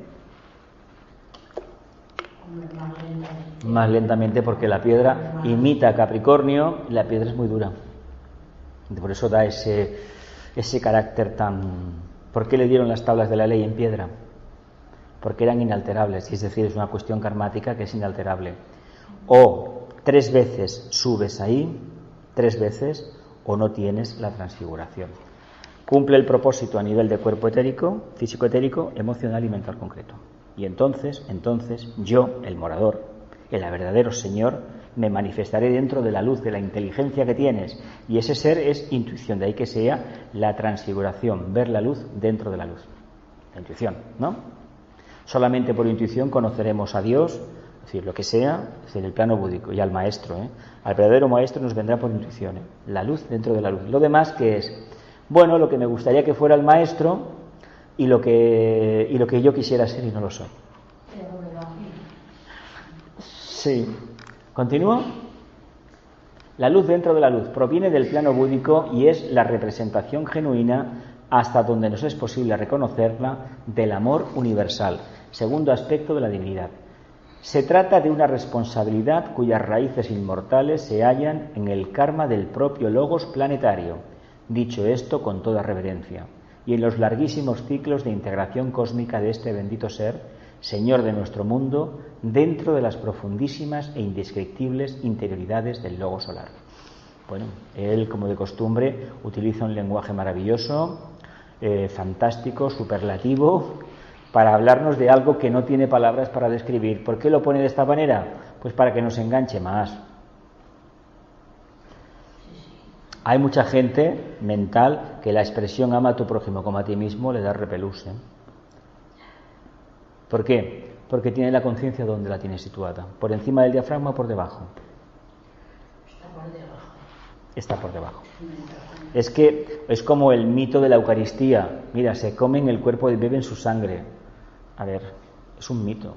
Más lentamente, porque la piedra imita a Capricornio y la piedra es muy dura. Por eso da ese carácter tan... ¿Por qué le dieron las tablas de la ley en piedra? Porque eran inalterables, es decir, es una cuestión karmática que es inalterable. O 3 veces subes ahí, 3 veces, o no tienes la transfiguración. Cumple el propósito a nivel de cuerpo etérico, físico etérico, emocional y mental concreto. Y entonces yo, el morador, el verdadero Señor, me manifestaré dentro de la luz, de la inteligencia que tienes. Y ese ser es intuición, de ahí que sea la transfiguración, ver la luz dentro de la luz. La intuición, ¿no? Solamente por intuición conoceremos a Dios, es decir, lo que sea, es decir, el plano búdico, y al maestro. Al verdadero maestro nos vendrá por intuición, la luz dentro de la luz. Lo demás, ¿qué es? Bueno, lo que me gustaría que fuera el maestro y lo que yo quisiera ser y no lo soy. Sí. ¿Continúo? La luz dentro de la luz proviene del plano búdico y es la representación genuina, hasta donde nos es posible reconocerla, del amor universal, segundo aspecto de la divinidad. Se trata de una responsabilidad cuyas raíces inmortales se hallan en el karma del propio logos planetario, dicho esto con toda reverencia, y en los larguísimos ciclos de integración cósmica de este bendito ser, Señor de nuestro mundo, dentro de las profundísimas e indescriptibles interioridades del logo solar. Bueno, él, como de costumbre, utiliza un lenguaje maravilloso, fantástico, superlativo, para hablarnos de algo que no tiene palabras para describir. ¿Por qué lo pone de esta manera? Pues para que nos enganche más. Hay mucha gente mental que la expresión ama a tu prójimo como a ti mismo le da repelús. ¿Por qué? Porque tiene la conciencia donde la tiene situada. ¿Por encima del diafragma o por debajo? Está por debajo. Es que es como el mito de la Eucaristía. Mira, se comen el cuerpo y beben su sangre. A ver, es un mito.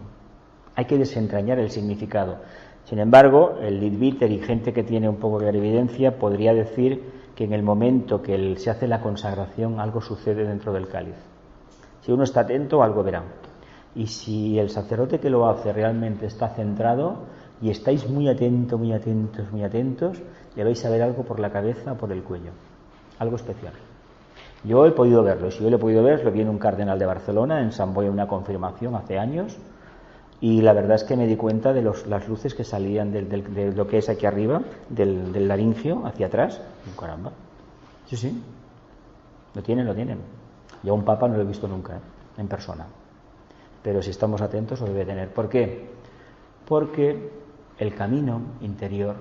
Hay que desentrañar el significado. Sin embargo, el Leadbeater y gente que tiene un poco de evidencia podría decir que en el momento que se hace la consagración algo sucede dentro del cáliz. Si uno está atento, algo verá. Y si el sacerdote que lo hace realmente está centrado y estáis muy atentos, le vais a ver algo por la cabeza o por el cuello. Algo especial. Yo he podido verlo. Si yo lo he podido ver, lo vi en un cardenal de Barcelona, en San Boi, en una confirmación hace años. Y la verdad es que me di cuenta de las luces que salían de lo que es aquí arriba, del laringio hacia atrás. Caramba. Sí. Lo tienen. Yo a un papa no lo he visto nunca, en persona. Pero si estamos atentos lo debe tener. ¿Por qué? Porque el camino interior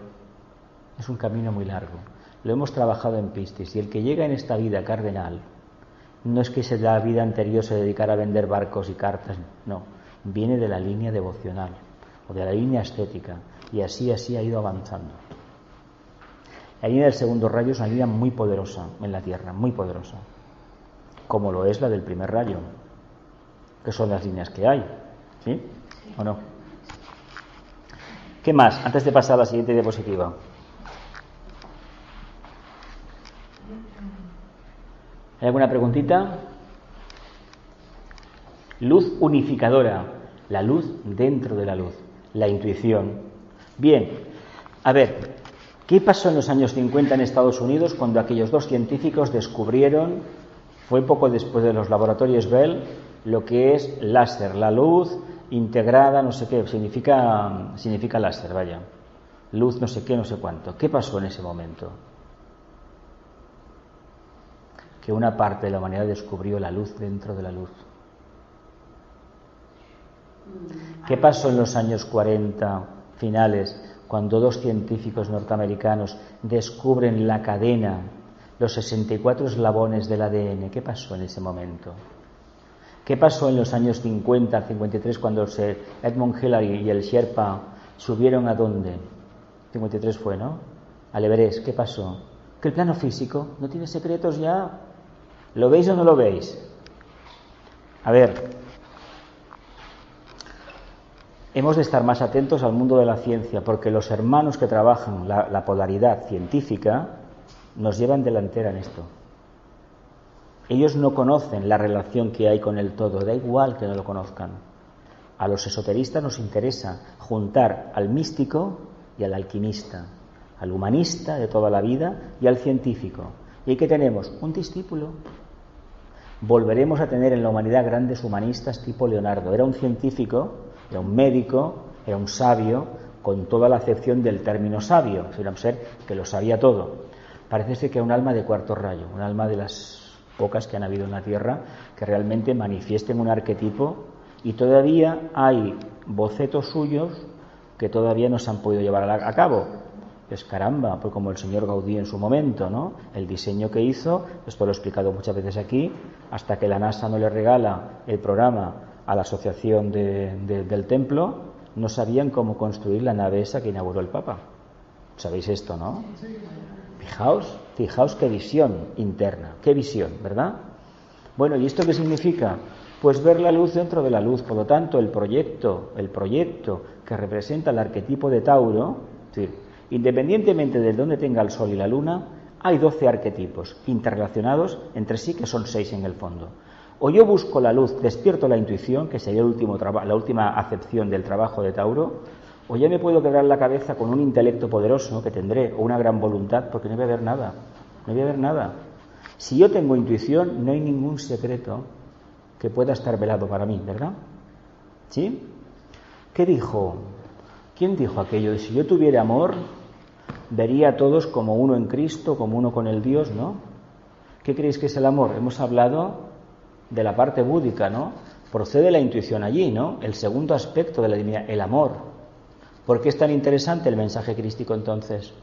es un camino muy largo. Lo hemos trabajado en Piscis, y el que llega en esta vida cardenal no es que la vida anterior se dedicara a vender barcos y cartas, no, viene de la línea devocional o de la línea estética, y así ha ido avanzando. La línea del segundo rayo es una línea muy poderosa en la Tierra, muy poderosa, como lo es la del primer rayo, que son las líneas que hay, ¿sí? ¿O no? ¿Qué más? Antes de pasar a la siguiente diapositiva. ¿Hay alguna preguntita? Luz unificadora, la luz dentro de la luz, la intuición. Bien, a ver, ¿qué pasó en los años 50 en Estados Unidos cuando aquellos 2 científicos descubrieron, fue poco después de los laboratorios Bell, lo que es láser, la luz integrada, no sé qué, significa láser, vaya, luz no sé qué, no sé cuánto? ¿Qué pasó en ese momento? Que una parte de la humanidad descubrió la luz dentro de la luz. ¿Qué pasó en los años 40 finales cuando dos científicos norteamericanos descubren la cadena, los 64 eslabones del ADN. ¿Qué pasó en ese momento? ¿Qué pasó en los años 50, 53, cuando Edmund Hillary y el Sherpa subieron a dónde? 53 fue, ¿no? Al Everest. ¿Qué pasó? Que el plano físico no tiene secretos ya. ¿Lo veis o no lo veis? A ver, hemos de estar más atentos al mundo de la ciencia, porque los hermanos que trabajan la polaridad científica nos llevan delantera en esto. Ellos no conocen la relación que hay con el todo, da igual que no lo conozcan. A los esoteristas nos interesa juntar al místico y al alquimista, al humanista de toda la vida y al científico. ¿Y qué tenemos? Un discípulo. Volveremos a tener en la humanidad grandes humanistas tipo Leonardo. Era un científico, era un médico, era un sabio, con toda la acepción del término sabio. Era un ser que lo sabía todo. Parece ser que era un alma de cuarto rayo, un alma de las pocas que han habido en la Tierra que realmente manifiesten un arquetipo, y todavía hay bocetos suyos que todavía no se han podido llevar a cabo. Pues caramba, pues como el señor Gaudí en su momento, ¿no? El diseño que hizo, esto lo he explicado muchas veces aquí, hasta que la NASA no le regala el programa a la asociación del templo, no sabían cómo construir la nave esa que inauguró el Papa. ¿Sabéis esto, no? Fijaos qué visión interna, qué visión, ¿verdad? Bueno, ¿y esto qué significa? Pues ver la luz dentro de la luz. Por lo tanto, el proyecto que representa el arquetipo de Tauro, es decir, independientemente de dónde tenga el Sol y la Luna, hay 12 arquetipos interrelacionados entre sí, que son 6 en el fondo. O yo busco la luz, despierto la intuición, que sería la última acepción del trabajo de Tauro, o ya me puedo quebrar la cabeza con un intelecto poderoso que tendré, o una gran voluntad, porque no voy a ver nada. No voy a ver nada. Si yo tengo intuición, no hay ningún secreto que pueda estar velado para mí, ¿verdad? ¿Sí? ¿Qué dijo? ¿Quién dijo aquello? Si yo tuviera amor, vería a todos como uno en Cristo, como uno con el Dios, ¿no? ¿Qué creéis que es el amor? Hemos hablado de la parte búdica, ¿no? Procede la intuición allí, ¿no? El segundo aspecto de la divinidad, el amor. ¿Por qué es tan interesante el mensaje crístico entonces?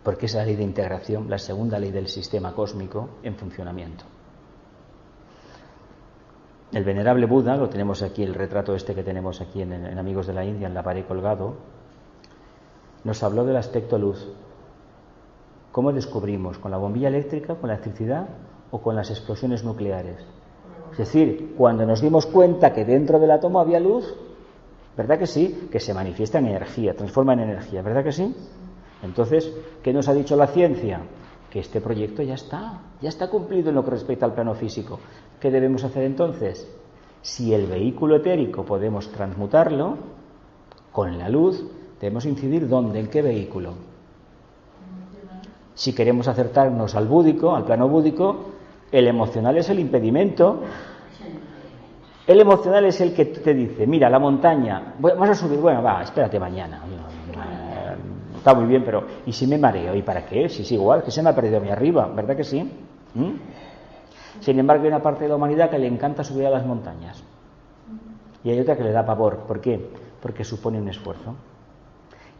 Porque es la ley de integración, la segunda ley del sistema cósmico en funcionamiento. El venerable Buda, lo tenemos aquí, el retrato este que tenemos aquí en Amigos de la India, en la pared colgado, nos habló del aspecto luz. ¿Cómo descubrimos? ¿Con la bombilla eléctrica, con la electricidad o con las explosiones nucleares? Es decir, cuando nos dimos cuenta que dentro del átomo había luz, ¿verdad que sí? Que se manifiesta en energía, transforma en energía, ¿verdad que sí? Entonces, ¿qué nos ha dicho la ciencia? Que este proyecto ya está cumplido en lo que respecta al plano físico. ¿Qué debemos hacer entonces? Si el vehículo etérico podemos transmutarlo, con la luz debemos incidir ¿dónde? ¿En qué vehículo? Si queremos acercarnos al búdico, al plano búdico, el emocional es el impedimento. El emocional es el que te dice, mira, la montaña, vamos a subir, bueno, va, espérate mañana. Está muy bien, pero ¿y si me mareo? ¿Y para qué? Si es igual, que se me ha perdido a mí arriba, ¿verdad que sí? Sin embargo, hay una parte de la humanidad que le encanta subir a las montañas. Y hay otra que le da pavor. ¿Por qué? Porque supone un esfuerzo.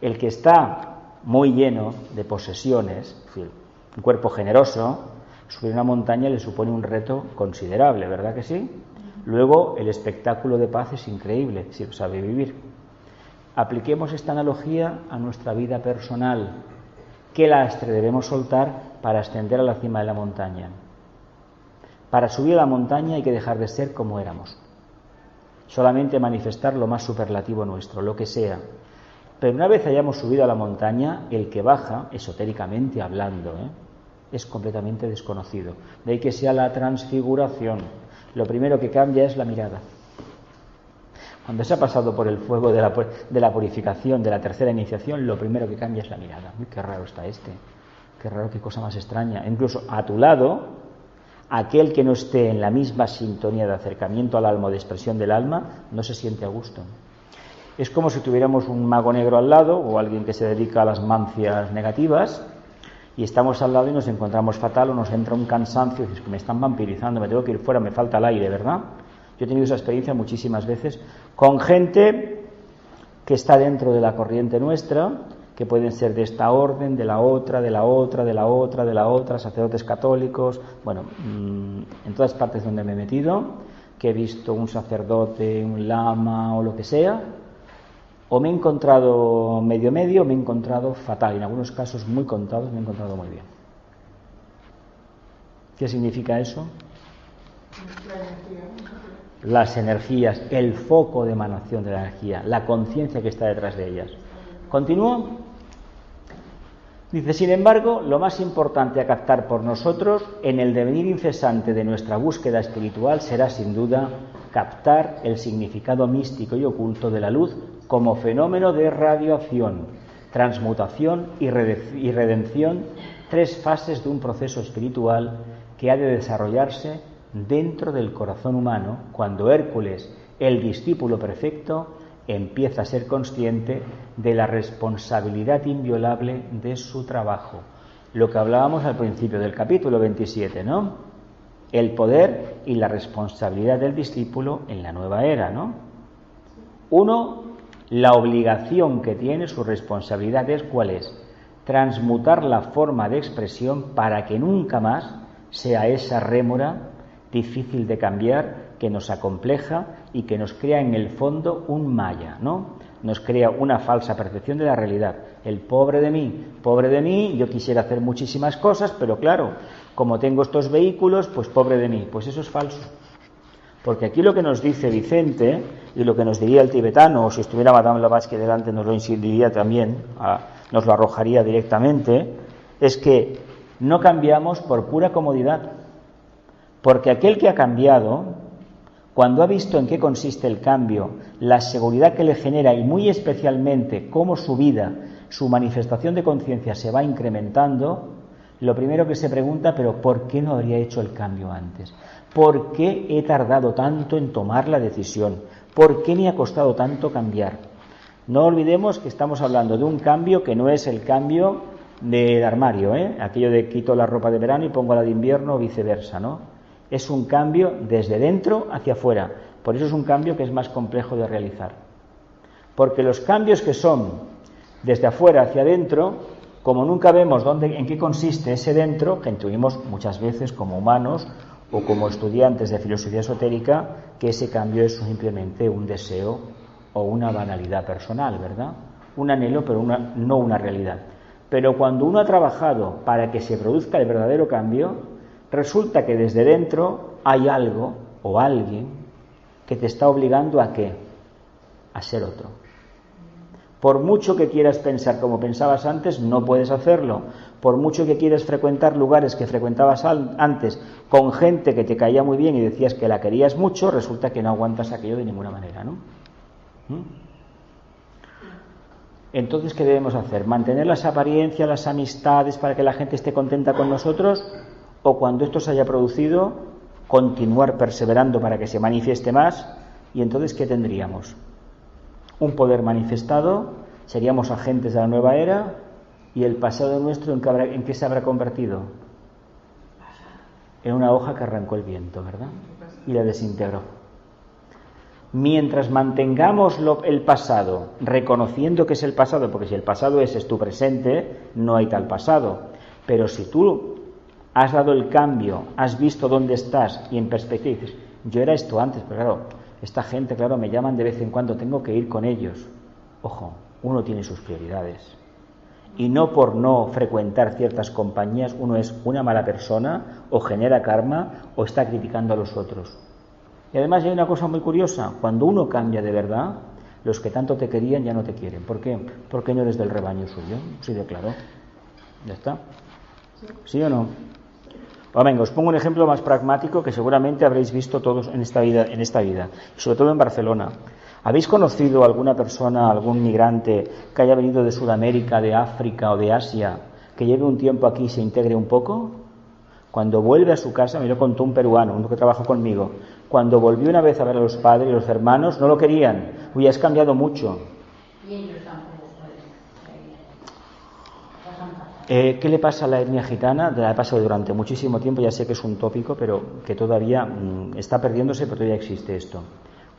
El que está muy lleno de posesiones, es decir, un cuerpo generoso, subir una montaña le supone un reto considerable, ¿verdad que sí? Luego, el espectáculo de paz es increíble, si lo sabe vivir. Apliquemos esta analogía a nuestra vida personal. ¿Qué lastre debemos soltar para ascender a la cima de la montaña? Para subir a la montaña hay que dejar de ser como éramos. Solamente manifestar lo más superlativo nuestro, lo que sea. Pero una vez hayamos subido a la montaña, el que baja, esotéricamente hablando, es completamente desconocido. De ahí que sea la transfiguración. Lo primero que cambia es la mirada. Cuando se ha pasado por el fuego de la purificación, de la tercera iniciación, lo primero que cambia es la mirada. Uy, qué raro está este. Qué raro, qué cosa más extraña. Incluso a tu lado, aquel que no esté en la misma sintonía de acercamiento al alma o de expresión del alma, no se siente a gusto. Es como si tuviéramos un mago negro al lado o alguien que se dedica a las mancias negativas y estamos al lado y nos encontramos fatal o nos entra un cansancio y dices que me están vampirizando, me tengo que ir fuera, me falta el aire, ¿verdad? Yo he tenido esa experiencia muchísimas veces con gente que está dentro de la corriente nuestra, que pueden ser de esta orden, de la otra, de la otra, de la otra, de la otra, sacerdotes católicos, bueno, en todas partes donde me he metido, que he visto un sacerdote, un lama o lo que sea, o me he encontrado medio, me he encontrado fatal, en algunos casos muy contados me he encontrado muy bien. ¿Qué significa eso? Las energías, el foco de emanación de la energía, la conciencia que está detrás de ellas. ¿Continúo? Dice, sin embargo, lo más importante a captar por nosotros en el devenir incesante de nuestra búsqueda espiritual será sin duda captar el significado místico y oculto de la luz como fenómeno de radiación, transmutación y redención, tres fases de un proceso espiritual que ha de desarrollarse dentro del corazón humano cuando Hércules, el discípulo perfecto, empieza a ser consciente de la responsabilidad inviolable de su trabajo. Lo que hablábamos al principio del capítulo 27, ¿no? El poder y la responsabilidad del discípulo en la nueva era, ¿no? Uno, la obligación que tiene, su responsabilidad es ¿cuál es? Transmutar la forma de expresión para que nunca más sea esa rémora difícil de cambiar, que nos acompleja y que nos crea en el fondo un maya, ¿no? Nos crea una falsa percepción de la realidad. El pobre de mí, yo quisiera hacer muchísimas cosas, pero claro, como tengo estos vehículos, pues pobre de mí. Pues eso es falso. Porque aquí lo que nos dice Vicente, y lo que nos diría el tibetano, o si estuviera Madame Blavatsky delante nos lo diría también, nos lo arrojaría directamente, es que no cambiamos por pura comodidad. Porque aquel que ha cambiado, cuando ha visto en qué consiste el cambio, la seguridad que le genera y muy especialmente cómo su vida, su manifestación de conciencia se va incrementando, lo primero que se pregunta, pero ¿por qué no habría hecho el cambio antes? ¿Por qué he tardado tanto en tomar la decisión? ¿Por qué me ha costado tanto cambiar? No olvidemos que estamos hablando de un cambio que no es el cambio de armario, aquello de quito la ropa de verano y pongo la de invierno o viceversa, ¿no? Es un cambio desde dentro hacia afuera. Por eso es un cambio que es más complejo de realizar. Porque los cambios que son desde afuera hacia adentro, como nunca vemos en qué consiste ese dentro, que intuimos muchas veces como humanos o como estudiantes de filosofía esotérica, que ese cambio es simplemente un deseo o una banalidad personal, ¿verdad? Un anhelo, pero no una realidad. Pero cuando uno ha trabajado para que se produzca el verdadero cambio, resulta que desde dentro hay algo o alguien que te está obligando ¿a qué? A ser otro. Por mucho que quieras pensar como pensabas antes, no puedes hacerlo. Por mucho que quieras frecuentar lugares que frecuentabas antes con gente que te caía muy bien y decías que la querías mucho, resulta que no aguantas aquello de ninguna manera, ¿no? Entonces, ¿qué debemos hacer? ¿Mantener las apariencias, las amistades para que la gente esté contenta con nosotros? ¿O cuando esto se haya producido, continuar perseverando para que se manifieste más? Y entonces, ¿qué tendríamos? Un poder manifestado, seríamos agentes de la nueva era, y el pasado nuestro, ¿en qué se habrá convertido? En una hoja que arrancó el viento, ¿verdad? Y la desintegró. Mientras mantengamos el pasado, reconociendo que es el pasado, porque si el pasado es tu presente, no hay tal pasado. Pero si tú has dado el cambio, has visto dónde estás y en perspectiva dices, yo era esto antes, pero claro, esta gente, claro, me llaman de vez en cuando, tengo que ir con ellos. Ojo, uno tiene sus prioridades. Y no por no frecuentar ciertas compañías uno es una mala persona o genera karma o está criticando a los otros. Y además hay una cosa muy curiosa, cuando uno cambia de verdad, los que tanto te querían ya no te quieren. ¿Por qué? Porque no eres del rebaño suyo. Sí, de claro. ¿Ya está? ¿Sí o no? Bueno, venga, os pongo un ejemplo más pragmático que seguramente habréis visto todos en esta vida, sobre todo en Barcelona. ¿Habéis conocido alguna persona, algún migrante que haya venido de Sudamérica, de África o de Asia, que lleve un tiempo aquí y se integre un poco? Cuando vuelve a su casa, me lo contó un peruano, uno que trabajó conmigo, cuando volvió una vez a ver a los padres y los hermanos, no lo querían. Uy, has cambiado mucho. Y ellos tampoco ¿Qué le pasa a la etnia gitana? La ha pasado durante muchísimo tiempo, ya sé que es un tópico, pero que todavía está perdiéndose, pero todavía existe esto.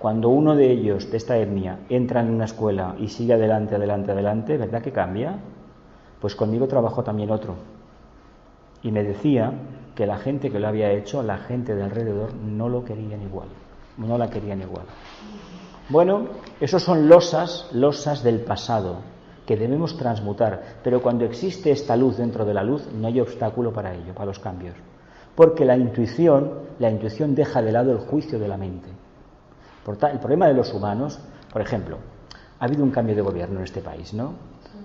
Cuando uno de ellos, de esta etnia, entra en una escuela y sigue adelante, ¿verdad que cambia? Pues conmigo trabajó también otro. Y me decía que la gente que lo había hecho, la gente de alrededor, no lo querían igual. No la querían igual. Bueno, esos son losas del pasado, que debemos transmutar. Pero cuando existe esta luz dentro de la luz, no hay obstáculo para ello, para los cambios. Porque la intuición deja de lado el juicio de la mente. El problema de los humanos, por ejemplo, ha habido un cambio de gobierno en este país, ¿no?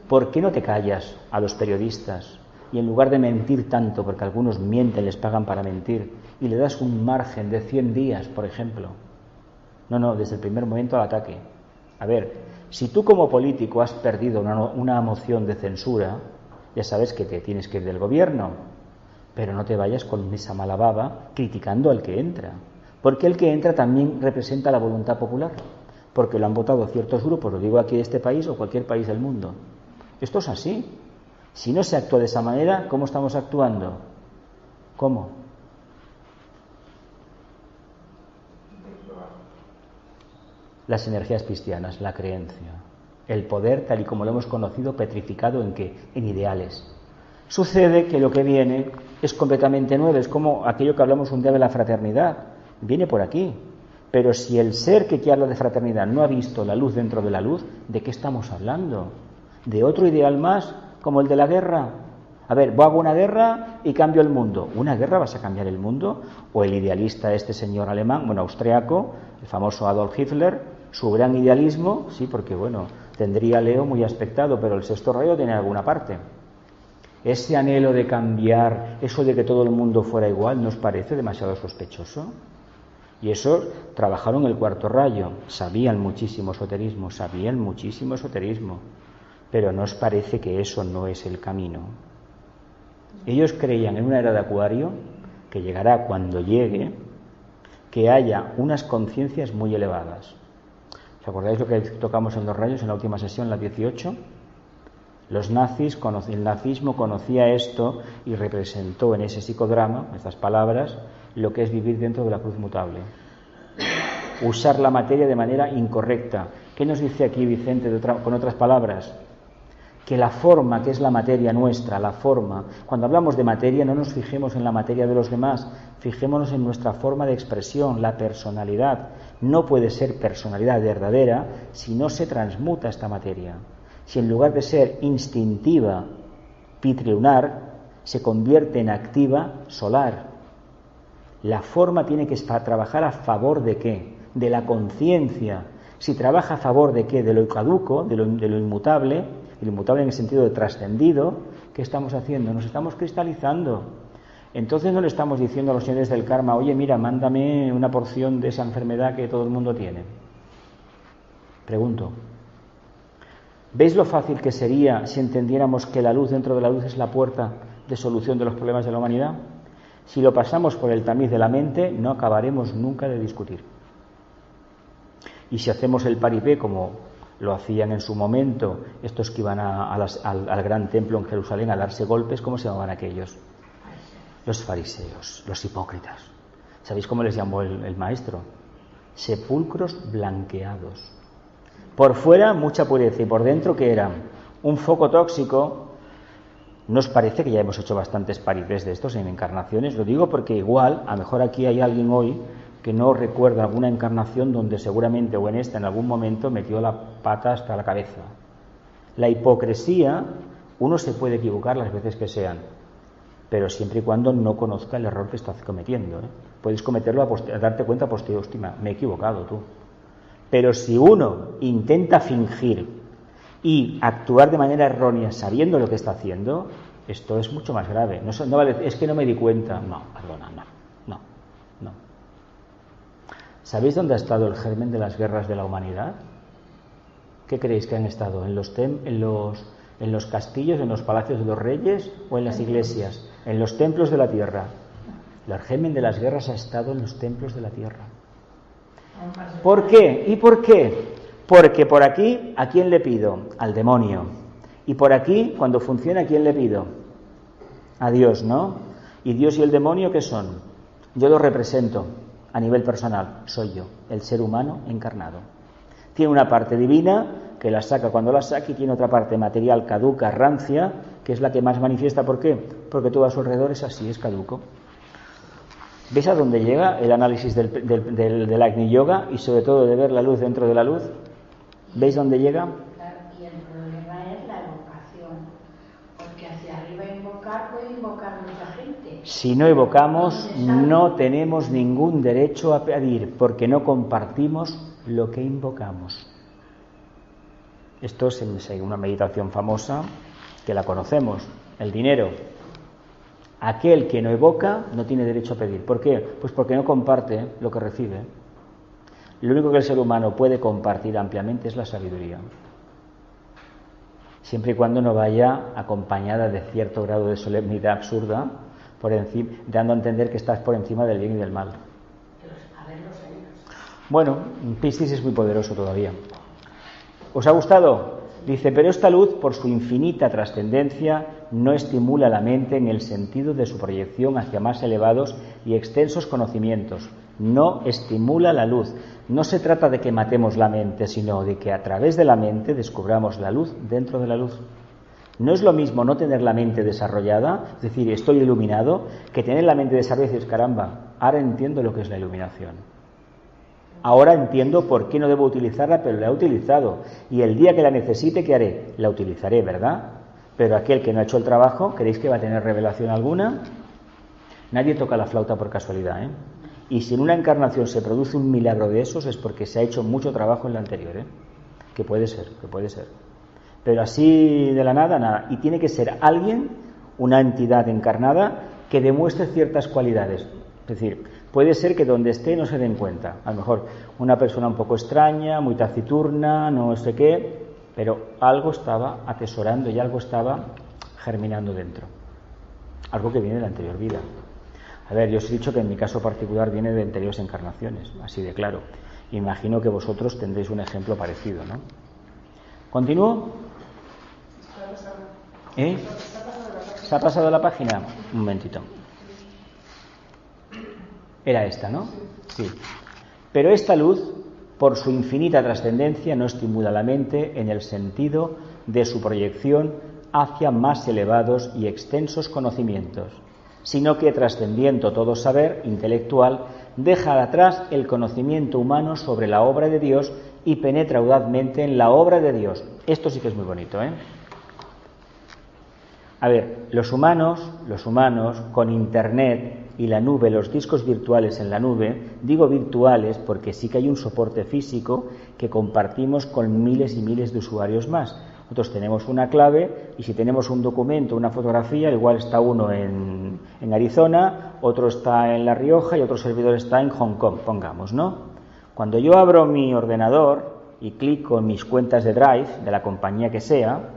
¿Por qué no te callas a los periodistas y en lugar de mentir tanto, porque algunos mienten, les pagan para mentir, y le das un margen de 100 días, por ejemplo? No, desde el primer momento al ataque. A ver, si tú como político has perdido una moción de censura, ya sabes que te tienes que ir del gobierno, pero no te vayas con esa mala baba criticando al que entra. Porque el que entra también representa la voluntad popular, porque lo han votado ciertos grupos, lo digo aquí de este país o cualquier país del mundo. Esto es así. Si no se actúa de esa manera, ¿cómo estamos actuando? ¿Cómo? Las energías cristianas, la creencia, el poder tal y como lo hemos conocido, petrificado ¿en qué? En ideales. Sucede que lo que viene es completamente nuevo, es como aquello que hablamos un día de la fraternidad. Viene por aquí, pero si el ser que habla de fraternidad no ha visto la luz dentro de la luz, ¿de qué estamos hablando? ¿De otro ideal más, como el de la guerra? A ver, hago una guerra y cambio el mundo. ¿Una guerra vas a cambiar el mundo? O el idealista, este señor alemán, austriaco, el famoso Adolf Hitler, su gran idealismo, sí, porque tendría Leo muy aspectado, pero el sexto rayo tiene alguna parte. Ese anhelo de cambiar, eso de que todo el mundo fuera igual, ¿nos parece demasiado sospechoso? Y eso, trabajaron el cuarto rayo, sabían muchísimo esoterismo, pero ¿no os parece que eso no es el camino? Ellos creían en una era de Acuario, que llegará cuando llegue, que haya unas conciencias muy elevadas. ¿Os acordáis lo que tocamos en los rayos en la última sesión, la 18? Los nazis, el nazismo conocía esto y representó en ese psicodrama, estas palabras, lo que es vivir dentro de la cruz mutable. Usar la materia de manera incorrecta. ¿Qué nos dice aquí Vicente con otras palabras? Que la forma, que es la materia nuestra, la forma, cuando hablamos de materia no nos fijemos en la materia de los demás, fijémonos en nuestra forma de expresión, la personalidad. No puede ser personalidad verdadera si no se transmuta esta materia. Si en lugar de ser instintiva, pitri-lunar, se convierte en activa, solar. La forma tiene que trabajar a favor de ¿qué? De la conciencia. Si trabaja a favor de ¿qué? De lo caduco, de lo inmutable, el inmutable en el sentido de trascendido, ¿qué estamos haciendo? Nos estamos cristalizando. Entonces no le estamos diciendo a los señores del karma, oye, mira, mándame una porción de esa enfermedad que todo el mundo tiene. Pregunto. ¿Veis lo fácil que sería si entendiéramos que la luz dentro de la luz es la puerta de solución de los problemas de la humanidad? Si lo pasamos por el tamiz de la mente, no acabaremos nunca de discutir. Y si hacemos el paripé como lo hacían en su momento estos que iban al gran templo en Jerusalén a darse golpes, ¿cómo se llamaban aquellos? Los fariseos, los hipócritas. ¿Sabéis cómo les llamó el maestro? Sepulcros blanqueados. Por fuera mucha pureza y por dentro ¿qué eran? Un foco tóxico. ¿No os parece que ya hemos hecho bastantes paripés de estos en encarnaciones? Lo digo porque igual, a lo mejor aquí hay alguien hoy que no recuerda alguna encarnación donde seguramente o en esta en algún momento metió la pata hasta la cabeza. La hipocresía, uno se puede equivocar las veces que sean, pero siempre y cuando no conozca el error que estás cometiendo. Puedes cometerlo a darte cuenta posterior, hostia, me he equivocado tú. Pero si uno intenta fingir y actuar de manera errónea sabiendo lo que está haciendo, esto es mucho más grave. No vale, es que no me di cuenta. No, perdona, no. ¿Sabéis dónde ha estado el germen de las guerras de la humanidad? ¿Qué creéis que han estado? ¿En los castillos, en los palacios de los reyes o en las iglesias? En los templos de la tierra. El germen de las guerras ha estado en los templos de la tierra. ¿Por qué? ¿Y por qué? Porque por aquí, ¿a quién le pido? Al demonio. Y por aquí, cuando funciona, ¿a quién le pido? A Dios, ¿no? ¿Y Dios y el demonio qué son? Yo los represento. a nivel personal, soy yo, el ser humano encarnado. Tiene una parte divina, que la saca cuando la saca, y tiene otra parte material caduca, rancia, que es la que más manifiesta. ¿Por qué? Porque todo a su alrededor es así, es caduco. ¿Ves a dónde llega el análisis del Agni Yoga y sobre todo de ver la luz dentro de la luz? ¿Veis dónde llega? Claro, y el problema es la evocación, porque hacia arriba invocar puede invocar mucha gente. Si no evocamos, no tenemos ningún derecho a pedir, porque no compartimos lo que invocamos. Esto es en una meditación famosa que la conocemos, el dinero. Aquel que no evoca no tiene derecho a pedir. ¿Por qué? Pues porque no comparte lo que recibe. Lo único que el ser humano puede compartir ampliamente es la sabiduría. Siempre y cuando no vaya acompañada de cierto grado de solemnidad absurda, dando a entender que estás por encima del bien y del mal. Bueno, Piscis es muy poderoso todavía. ¿Os ha gustado? Dice, pero esta luz, por su infinita trascendencia, no estimula la mente en el sentido de su proyección hacia más elevados y extensos conocimientos. No estimula la luz. No se trata de que matemos la mente, sino de que a través de la mente descubramos la luz dentro de la luz. No es lo mismo no tener la mente desarrollada, es decir, estoy iluminado, que tener la mente desarrollada y decir, caramba, ahora entiendo lo que es la iluminación. Ahora entiendo por qué no debo utilizarla, pero la he utilizado. Y el día que la necesite, ¿qué haré? La utilizaré, ¿verdad? Pero aquel que no ha hecho el trabajo, ¿creéis que va a tener revelación alguna? Nadie toca la flauta por casualidad, ¿eh? Y si en una encarnación se produce un milagro de esos, es porque se ha hecho mucho trabajo en la anterior, ¿eh? Que puede ser. Pero así de la nada, nada. Y tiene que ser alguien, una entidad encarnada, que demuestre ciertas cualidades. Es decir, puede ser que donde esté no se den cuenta. A lo mejor una persona un poco extraña, muy taciturna, no sé qué, pero algo estaba atesorando y algo estaba germinando dentro. Algo que viene de la anterior vida. A ver, yo os he dicho que en mi caso particular viene de anteriores encarnaciones, así de claro. Imagino que vosotros tendréis un ejemplo parecido, ¿no? ¿Continúo? ¿Se ha pasado la página? Un momentito. Era esta, ¿no? Sí. Pero esta luz, por su infinita trascendencia, no estimula la mente en el sentido de su proyección hacia más elevados y extensos conocimientos, sino que, trascendiendo todo saber intelectual, deja atrás el conocimiento humano sobre la obra de Dios y penetra audazmente en la obra de Dios. Esto sí que es muy bonito, ¿eh? A ver, los humanos, con Internet y la nube, los discos virtuales en la nube, digo virtuales porque sí que hay un soporte físico que compartimos con miles y miles de usuarios más. Nosotros tenemos una clave y si tenemos un documento, una fotografía, igual está uno en Arizona, otro está en La Rioja y otro servidor está en Hong Kong, pongamos, ¿no? Cuando yo abro mi ordenador y clico en mis cuentas de Drive, de la compañía que sea,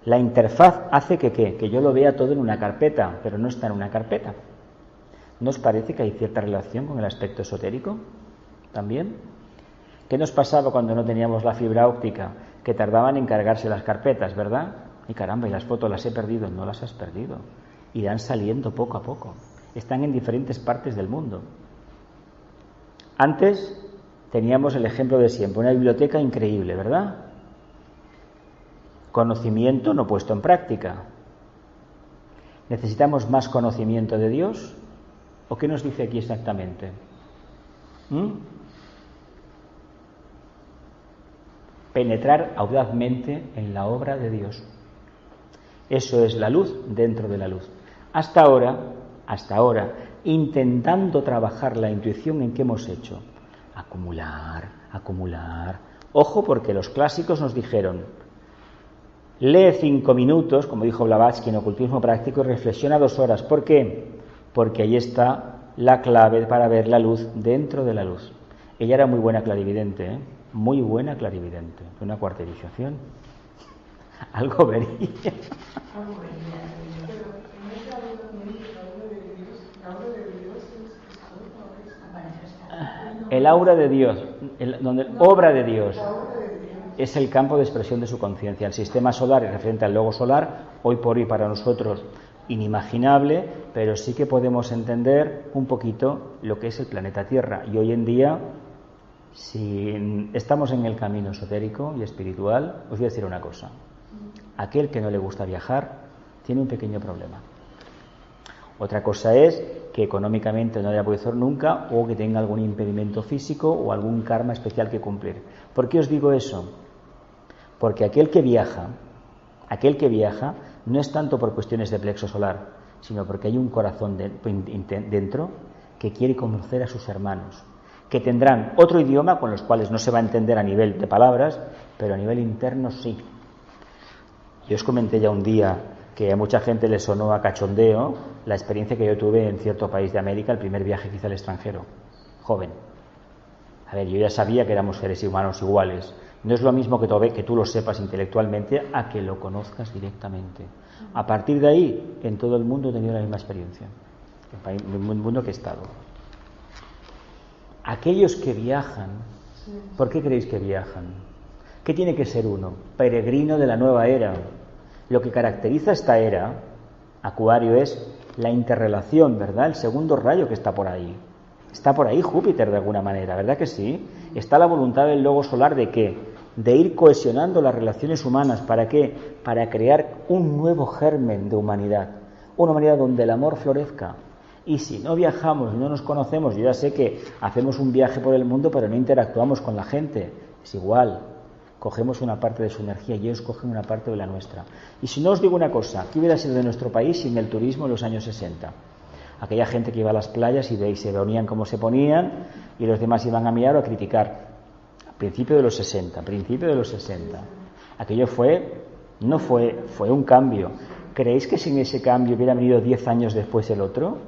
la interfaz hace que yo lo vea todo en una carpeta, pero no está en una carpeta. ¿No os parece que hay cierta relación con el aspecto esotérico también? ¿Qué nos pasaba cuando no teníamos la fibra óptica? Que tardaban en cargarse las carpetas, ¿verdad? Y caramba, y las fotos las he perdido. No las has perdido. Irán saliendo poco a poco. Están en diferentes partes del mundo. Antes teníamos el ejemplo de siempre, una biblioteca increíble, ¿verdad? Conocimiento no puesto en práctica. ¿Necesitamos más conocimiento de Dios? ¿O qué nos dice aquí exactamente? Penetrar audazmente en la obra de Dios. Eso es la luz dentro de la luz. Hasta ahora, intentando trabajar la intuición, ¿en qué hemos hecho? Acumular. Ojo, porque los clásicos nos dijeron: lee 5 minutos, como dijo Blavatsky en Ocultismo Práctico, y reflexiona 2 horas. ¿Por qué? Porque ahí está la clave para ver la luz dentro de la luz. Ella era muy buena clarividente, ¿eh? Muy buena clarividente. Una cuarterización. Algo vería. El aura de Dios, obra de Dios, es el campo de expresión de su conciencia. El sistema solar es referente al logo solar. Hoy por hoy para nosotros inimaginable, pero sí que podemos entender un poquito lo que es el planeta Tierra. Y hoy en día, si estamos en el camino esotérico y espiritual, os voy a decir una cosa. Aquel que no le gusta viajar tiene un pequeño problema. Otra cosa es que económicamente no haya podido hacer nunca, o que tenga algún impedimento físico o algún karma especial que cumplir. ¿Por qué os digo eso? Porque aquel que viaja no es tanto por cuestiones de plexo solar, sino porque hay un corazón dentro que quiere conocer a sus hermanos, que tendrán otro idioma con los cuales no se va a entender a nivel de palabras, pero a nivel interno sí. Yo os comenté ya un día que a mucha gente le sonó a cachondeo la experiencia que yo tuve en cierto país de América, el primer viaje que hice al extranjero, joven. A ver, yo ya sabía que éramos seres humanos iguales. No es lo mismo que tú lo sepas intelectualmente a que lo conozcas directamente. A partir de ahí, en todo el mundo he tenido la misma experiencia, en el mundo que he estado. Aquellos que viajan, ¿por qué creéis que viajan? ¿Qué tiene que ser uno? Peregrino de la nueva era. Lo que caracteriza esta era, Acuario, es la interrelación, ¿verdad? El segundo rayo que está por ahí. Está por ahí Júpiter de alguna manera, ¿verdad que sí? Está la voluntad del logo solar de ¿qué? De ir cohesionando las relaciones humanas. ¿Para qué? Para crear un nuevo germen de humanidad. Una humanidad donde el amor florezca. Y si no viajamos y no nos conocemos, yo ya sé que hacemos un viaje por el mundo, pero no interactuamos con la gente. Es igual. Cogemos una parte de su energía y ellos cogen una parte de la nuestra. Y si no os digo una cosa, ¿qué hubiera sido de nuestro país sin el turismo en los años 60? Aquella gente que iba a las playas y se reunían como se ponían y los demás iban a mirar o a criticar. Principio de los 60. Aquello fue un cambio. ¿Creéis que sin ese cambio hubiera venido 10 años después el otro?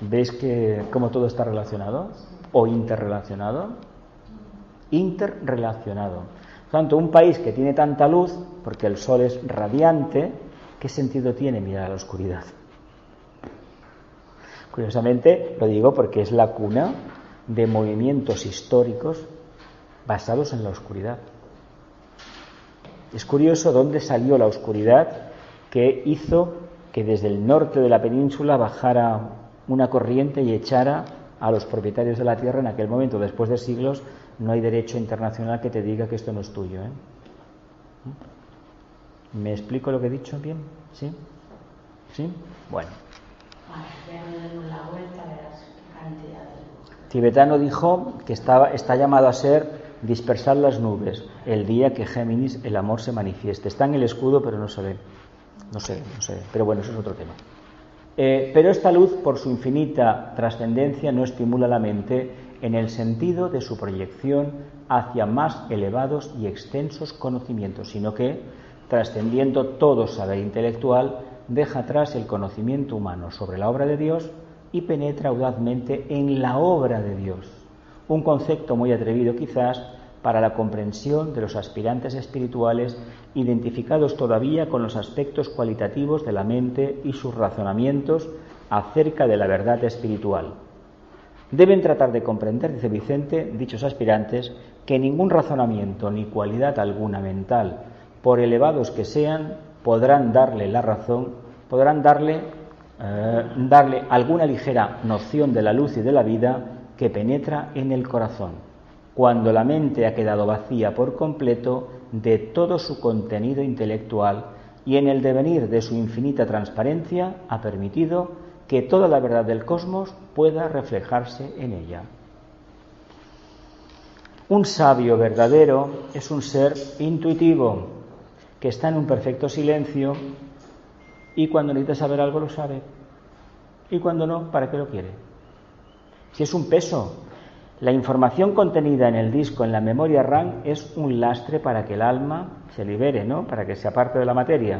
¿Veis que cómo todo está relacionado? ¿O interrelacionado? Interrelacionado. Por tanto, un país que tiene tanta luz, porque el sol es radiante, ¿qué sentido tiene mirar a la oscuridad? Curiosamente, lo digo porque es la cuna de movimientos históricos basados en la oscuridad. Es curioso dónde salió la oscuridad que hizo que desde el norte de la península bajara una corriente y echara a los propietarios de la tierra en aquel momento. Después de siglos no hay derecho internacional que te diga que esto no es tuyo, ¿eh? ¿Me explico lo que he dicho bien? ¿Sí? ¿Sí? Bueno. Tibetano dijo que está llamado a ser dispersar las nubes el día que Géminis, el amor, se manifieste. Está en el escudo, pero no se ve. No se ve. Pero bueno, eso es otro tema. Pero esta luz, por su infinita trascendencia, no estimula la mente en el sentido de su proyección hacia más elevados y extensos conocimientos, sino que, trascendiendo todo saber intelectual, deja atrás el conocimiento humano sobre la obra de Dios y penetra audazmente en la obra de Dios. Un concepto muy atrevido quizás para la comprensión de los aspirantes espirituales identificados todavía con los aspectos cualitativos de la mente y sus razonamientos acerca de la verdad espiritual. Deben tratar de comprender, dice Vicente, dichos aspirantes, que ningún razonamiento ni cualidad alguna mental, por elevados que sean, podrán darle la razón, podrán darle alguna ligera noción de la luz y de la vida que penetra en el corazón, cuando la mente ha quedado vacía por completo de todo su contenido intelectual y en el devenir de su infinita transparencia ha permitido que toda la verdad del cosmos pueda reflejarse en ella. Un sabio verdadero es un ser intuitivo que está en un perfecto silencio y cuando necesita saber algo lo sabe y cuando no, ¿para qué lo quiere? Si es un peso, la información contenida en el disco, en la memoria RAM, es un lastre para que el alma se libere, ¿no? Para que se aparte de la materia.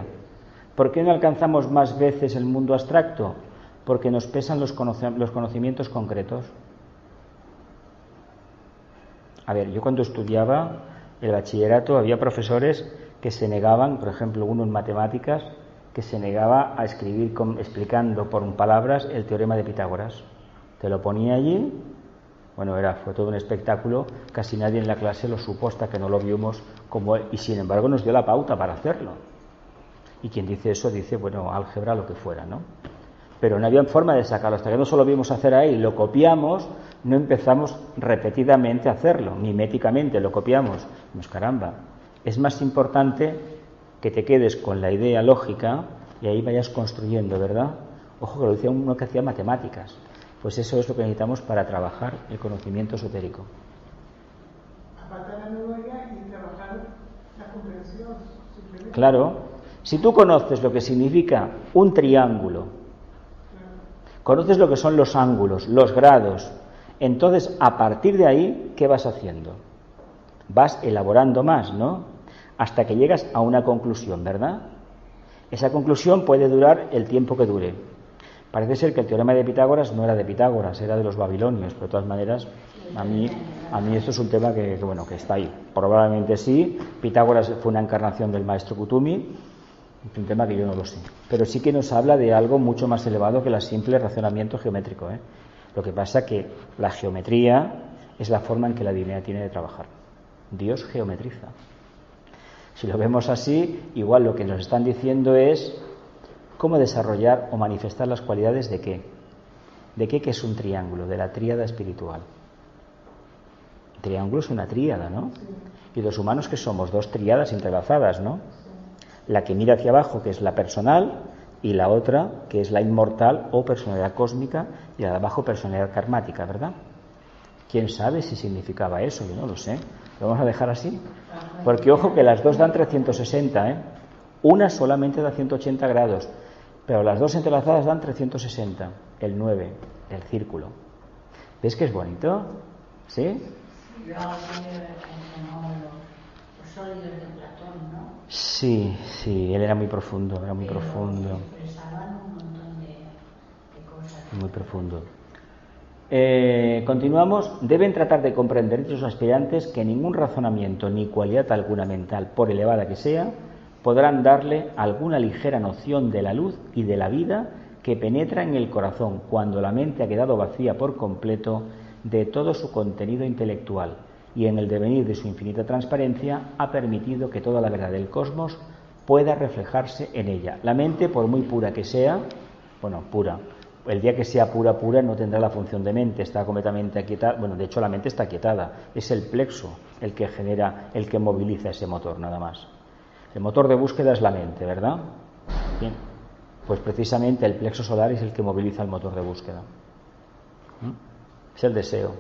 ¿Por qué no alcanzamos más veces el mundo abstracto? Porque nos pesan los conocimientos concretos. A ver, yo cuando estudiaba el bachillerato había profesores que se negaban, por ejemplo, uno en matemáticas, que se negaba a escribir explicando por palabras el teorema de Pitágoras. Te lo ponía allí, bueno, fue todo un espectáculo, casi nadie en la clase lo supo hasta que no lo vimos como él, y sin embargo nos dio la pauta para hacerlo. Y quien dice eso dice, bueno, álgebra, lo que fuera, ¿no? Pero no había forma de sacarlo. Hasta que no solo vimos hacer ahí, lo copiamos, no empezamos repetidamente a hacerlo, miméticamente lo copiamos. Pues caramba, es más importante que te quedes con la idea lógica y ahí vayas construyendo, ¿verdad? Ojo, que lo decía uno que hacía matemáticas. Pues eso es lo que necesitamos para trabajar el conocimiento esotérico. Apartar la memoria y trabajar la comprensión. Simplemente. Claro, si tú conoces lo que significa un triángulo, conoces lo que son los ángulos, los grados, entonces a partir de ahí, ¿qué vas haciendo? Vas elaborando más, ¿no? Hasta que llegas a una conclusión, ¿verdad? Esa conclusión puede durar el tiempo que dure. Parece ser que el teorema de Pitágoras no era de Pitágoras, era de los babilonios, pero de todas maneras, a mí esto es un tema que está ahí. Probablemente sí, Pitágoras fue una encarnación del maestro Kutumi, es un tema que yo no lo sé. Pero sí que nos habla de algo mucho más elevado que el simple razonamiento geométrico, ¿eh? Lo que pasa que la geometría es la forma en que la divinidad tiene de trabajar. Dios geometriza. Si lo vemos así, igual lo que nos están diciendo es cómo desarrollar o manifestar las cualidades de qué. ¿De qué? Que es un triángulo, de la tríada espiritual. El triángulo es una tríada, ¿no? Y los humanos que somos dos tríadas entrelazadas, ¿no? La que mira hacia abajo, que es la personal, y la otra, que es la inmortal o personalidad cósmica, y la de abajo, personalidad karmática, ¿verdad? ¿Quién sabe si significaba eso? Yo no lo sé. ¿Lo vamos a dejar así? Porque ojo que las dos dan 360, ¿eh? Una solamente da 180 grados, pero las dos entrelazadas dan 360, el 9, el círculo. ¿Ves que es bonito? ¿Sí? Yo los sólidos de Platón, ¿no? Sí, él era muy profundo, profundo. Expresaban un montón de cosas. Muy profundo. Continuamos. Deben tratar de comprender estos aspirantes que ningún razonamiento ni cualidad alguna mental, por elevada que sea, podrán darle alguna ligera noción de la luz y de la vida que penetra en el corazón cuando la mente ha quedado vacía por completo de todo su contenido intelectual y en el devenir de su infinita transparencia ha permitido que toda la verdad del cosmos pueda reflejarse en ella. La mente, por muy pura que sea, pura, el día que sea pura no tendrá la función de mente, está completamente aquietada. Bueno, de hecho la mente está aquietada, es el plexo el que genera, el que moviliza ese motor, nada más. El motor de búsqueda es la mente, ¿verdad? Bien, pues precisamente el plexo solar es el que moviliza el motor de búsqueda. Es el deseo.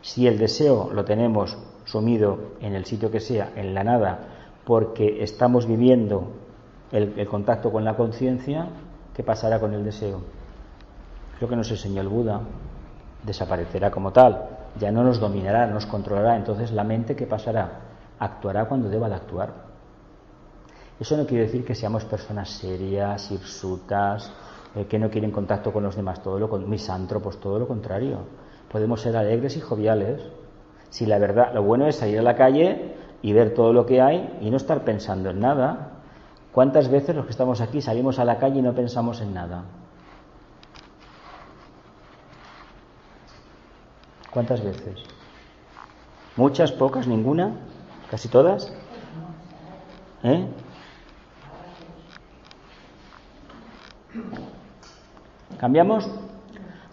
Si el deseo lo tenemos sumido en el sitio que sea, en la nada, porque estamos viviendo el contacto con la conciencia, ¿qué pasará con el deseo? Es lo que nos enseñó el Buda. Desaparecerá como tal, ya no nos dominará, nos controlará. Entonces la mente, ¿qué pasará? Actuará cuando deba de actuar. Eso no quiere decir que seamos personas serias, hirsutas, que no quieren contacto con los demás, misántropos, todo lo contrario. Podemos ser alegres y joviales. Si la verdad, lo bueno es salir a la calle y ver todo lo que hay y no estar pensando en nada. ¿Cuántas veces los que estamos aquí salimos a la calle y no pensamos en nada? ¿Cuántas veces? ¿Muchas, pocas, ninguna? ¿Casi todas? ¿Cambiamos?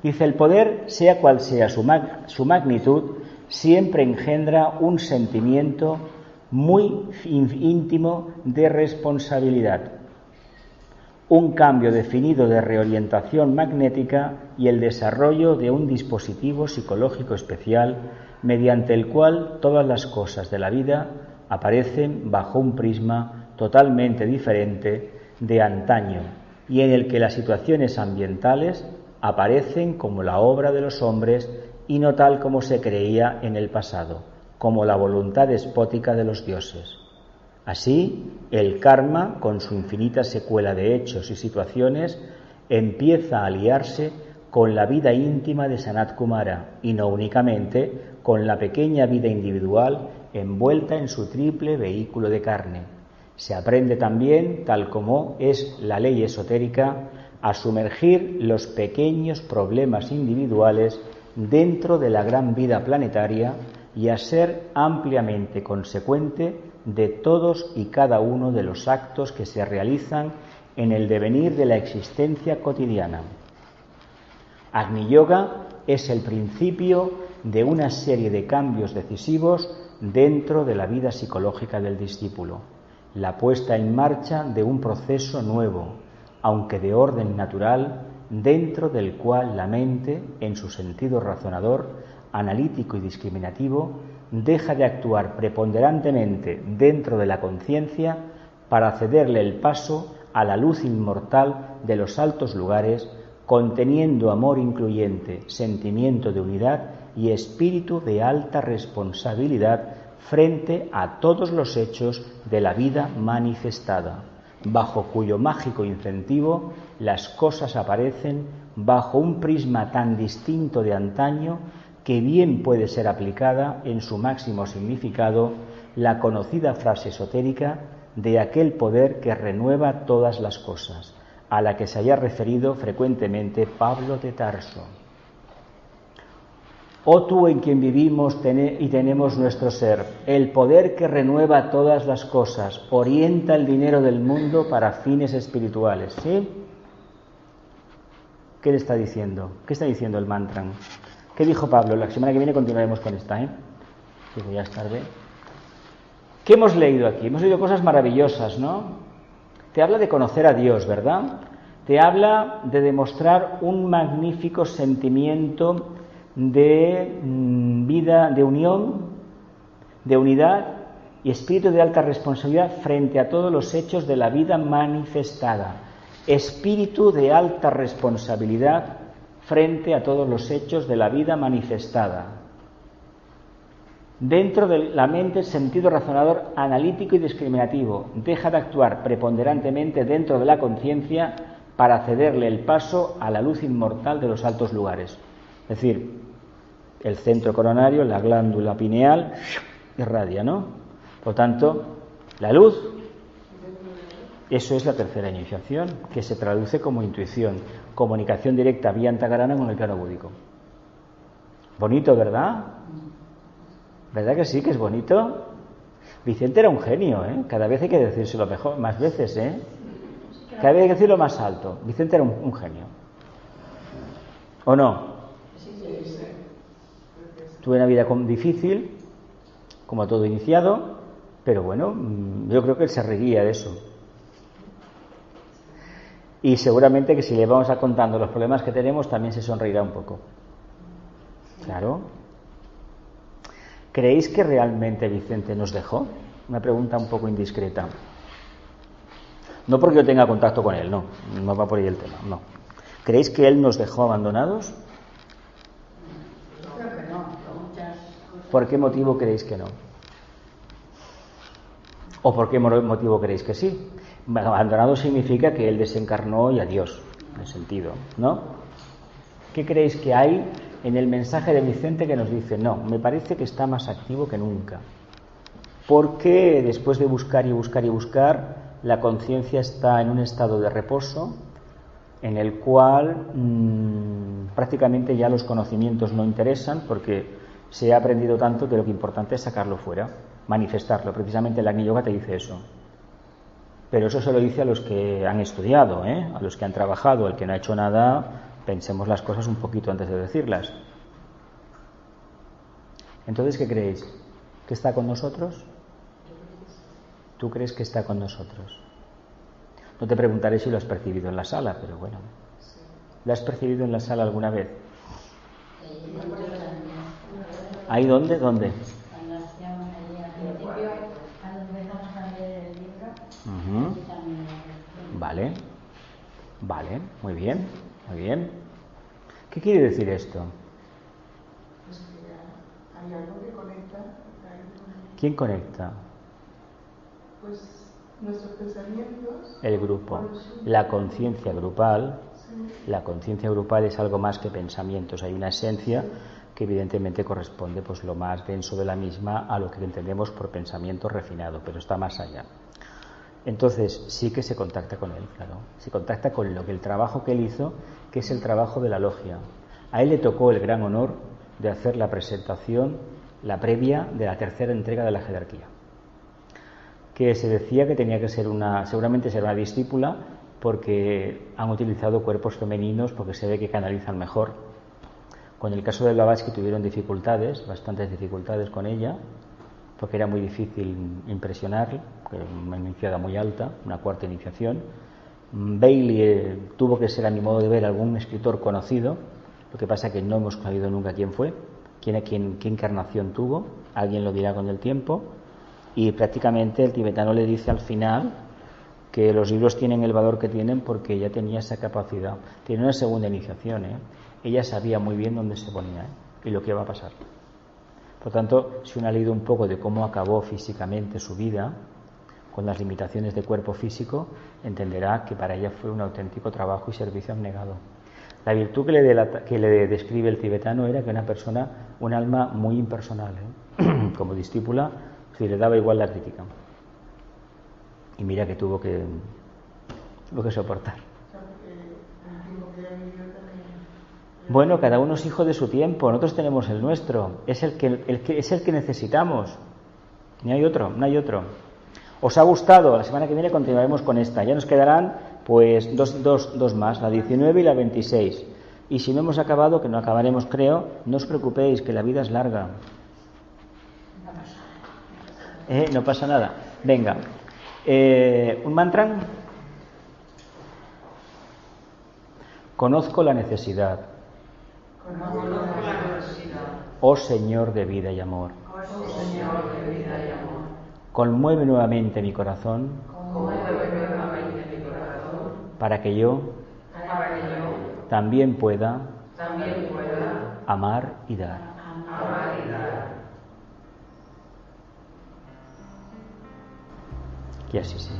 Dice, el poder, sea cual sea su magnitud, siempre engendra un sentimiento muy íntimo de responsabilidad, un cambio definido de reorientación magnética y el desarrollo de un dispositivo psicológico especial mediante el cual todas las cosas de la vida aparecen bajo un prisma totalmente diferente de antaño y en el que las situaciones ambientales aparecen como la obra de los hombres y no tal como se creía en el pasado, como la voluntad despótica de los dioses. Así, el karma, con su infinita secuela de hechos y situaciones, empieza a aliarse con la vida íntima de Sanat Kumara y no únicamente con la pequeña vida individual envuelta en su triple vehículo de carne. Se aprende también, tal como es la ley esotérica, a sumergir los pequeños problemas individuales dentro de la gran vida planetaria y a ser ampliamente consecuente de todos y cada uno de los actos que se realizan en el devenir de la existencia cotidiana. Agni Yoga es el principio de una serie de cambios decisivos dentro de la vida psicológica del discípulo, la puesta en marcha de un proceso nuevo, aunque de orden natural, dentro del cual la mente, en su sentido razonador, analítico y discriminativo, deja de actuar preponderantemente dentro de la conciencia para cederle el paso a la luz inmortal de los altos lugares, conteniendo amor incluyente, sentimiento de unidad y espíritu de alta responsabilidad frente a todos los hechos de la vida manifestada, bajo cuyo mágico incentivo las cosas aparecen bajo un prisma tan distinto de antaño que bien puede ser aplicada en su máximo significado la conocida frase esotérica de aquel poder que renueva todas las cosas, a la que se haya referido frecuentemente Pablo de Tarso. Oh tú en quien vivimos y tenemos nuestro ser, el poder que renueva todas las cosas, orienta el dinero del mundo para fines espirituales. ¿Sí? ¿Qué le está diciendo? ¿Qué está diciendo el mantra? ¿Qué dijo Pablo? La semana que viene continuaremos con esta, Digo, ya es tarde. ¿Qué hemos leído aquí? Hemos leído cosas maravillosas, ¿no? Te habla de conocer a Dios, ¿verdad? Te habla de demostrar un magnífico sentimiento de vida, de unión, de unidad y espíritu de alta responsabilidad frente a todos los hechos de la vida manifestada. Espíritu de alta responsabilidad frente a todos los hechos de la vida manifestada. Dentro de la mente, el sentido razonador, analítico y discriminativo deja de actuar preponderantemente dentro de la conciencia para cederle el paso a la luz inmortal de los altos lugares. Es decir, el centro coronario, la glándula pineal, irradia, ¿no? Por tanto, la luz, eso es la tercera iniciación, que se traduce como intuición, comunicación directa vía antagarana con el plano búdico. Bonito, ¿verdad? ¿Verdad que sí, que es bonito? Vicente era un genio, Cada vez hay que decírselo mejor, más veces, Cada vez hay que decirlo más alto. Vicente era un genio. ¿O no? Tuve una vida difícil, como todo iniciado, pero bueno, yo creo que él se reía de eso. Y seguramente que si le vamos a contando los problemas que tenemos, también se sonreirá un poco. Claro. ¿Creéis que realmente Vicente nos dejó? Una pregunta un poco indiscreta. No porque yo tenga contacto con él, no va por ahí el tema, no. ¿Creéis que él nos dejó abandonados? Creo que no. ¿Por qué motivo creéis que no? ¿O por qué motivo creéis que sí? Abandonado significa que él desencarnó y adiós, en el sentido, ¿no? ¿Qué creéis que hay en el mensaje de Vicente que nos dice? No, me parece que está más activo que nunca. Porque después de buscar y buscar y buscar, la conciencia está en un estado de reposo en el cual prácticamente ya los conocimientos no interesan porque se ha aprendido tanto que lo que importante es sacarlo fuera, manifestarlo. Precisamente el Agni Yoga te dice eso. Pero eso se lo dice a los que han estudiado, a los que han trabajado. El que no ha hecho nada, pensemos las cosas un poquito antes de decirlas. Entonces, ¿qué creéis? ¿Que está con nosotros? ¿Tú crees que está con nosotros? No te preguntaré si lo has percibido en la sala, pero bueno. ¿Lo has percibido en la sala alguna vez? ¿Ahí dónde? ¿Dónde? Vale, muy bien. ¿Qué quiere decir esto? Pues que hay algo que conecta. ¿Quién conecta? Pues nuestros pensamientos. El grupo, la conciencia grupal. La conciencia grupal es algo más que pensamientos. Hay una esencia que evidentemente corresponde, pues, lo más denso de la misma a lo que entendemos por pensamiento refinado, pero está más allá. Entonces sí que se contacta con él, claro. Se contacta con lo que el trabajo que él hizo, que es el trabajo de la logia. A él le tocó el gran honor de hacer la presentación, la previa de la tercera entrega de la jerarquía. que se decía que tenía que ser seguramente ser una discípula, porque han utilizado cuerpos femeninos porque se ve que canalizan mejor. Con el caso de Blavatsky tuvieron dificultades, bastantes dificultades con ella, porque era muy difícil impresionarla, una iniciada muy alta, una cuarta iniciación. Bailey tuvo que ser, a mi modo de ver, algún escritor conocido, lo que pasa que no hemos sabido nunca quién fue, qué encarnación tuvo, alguien lo dirá con el tiempo, y prácticamente el tibetano le dice al final que los libros tienen el valor que tienen porque ella tenía esa capacidad. Tiene una segunda iniciación, ella sabía muy bien dónde se ponía y lo que iba a pasar. Por tanto, si uno ha leído un poco de cómo acabó físicamente su vida, con las limitaciones de cuerpo físico, entenderá que para ella fue un auténtico trabajo y servicio abnegado. La virtud que le describe el tibetano era que era una persona, un alma muy impersonal, como discípula, si le daba igual la crítica. Y mira que tuvo que soportar. Bueno, cada uno es hijo de su tiempo, nosotros tenemos el nuestro, es el que necesitamos. No hay otro. ¿Os ha gustado? La semana que viene continuaremos con esta. Ya nos quedarán pues dos más, la 19 y la 26. Y si no hemos acabado, que no acabaremos creo, no os preocupéis, que la vida es larga. No pasa nada. Venga. ¿Un mantra? Conozco la necesidad. Oh Señor de vida y amor. Conmueve nuevamente mi corazón. Para que yo también pueda amar y dar. Que así sea.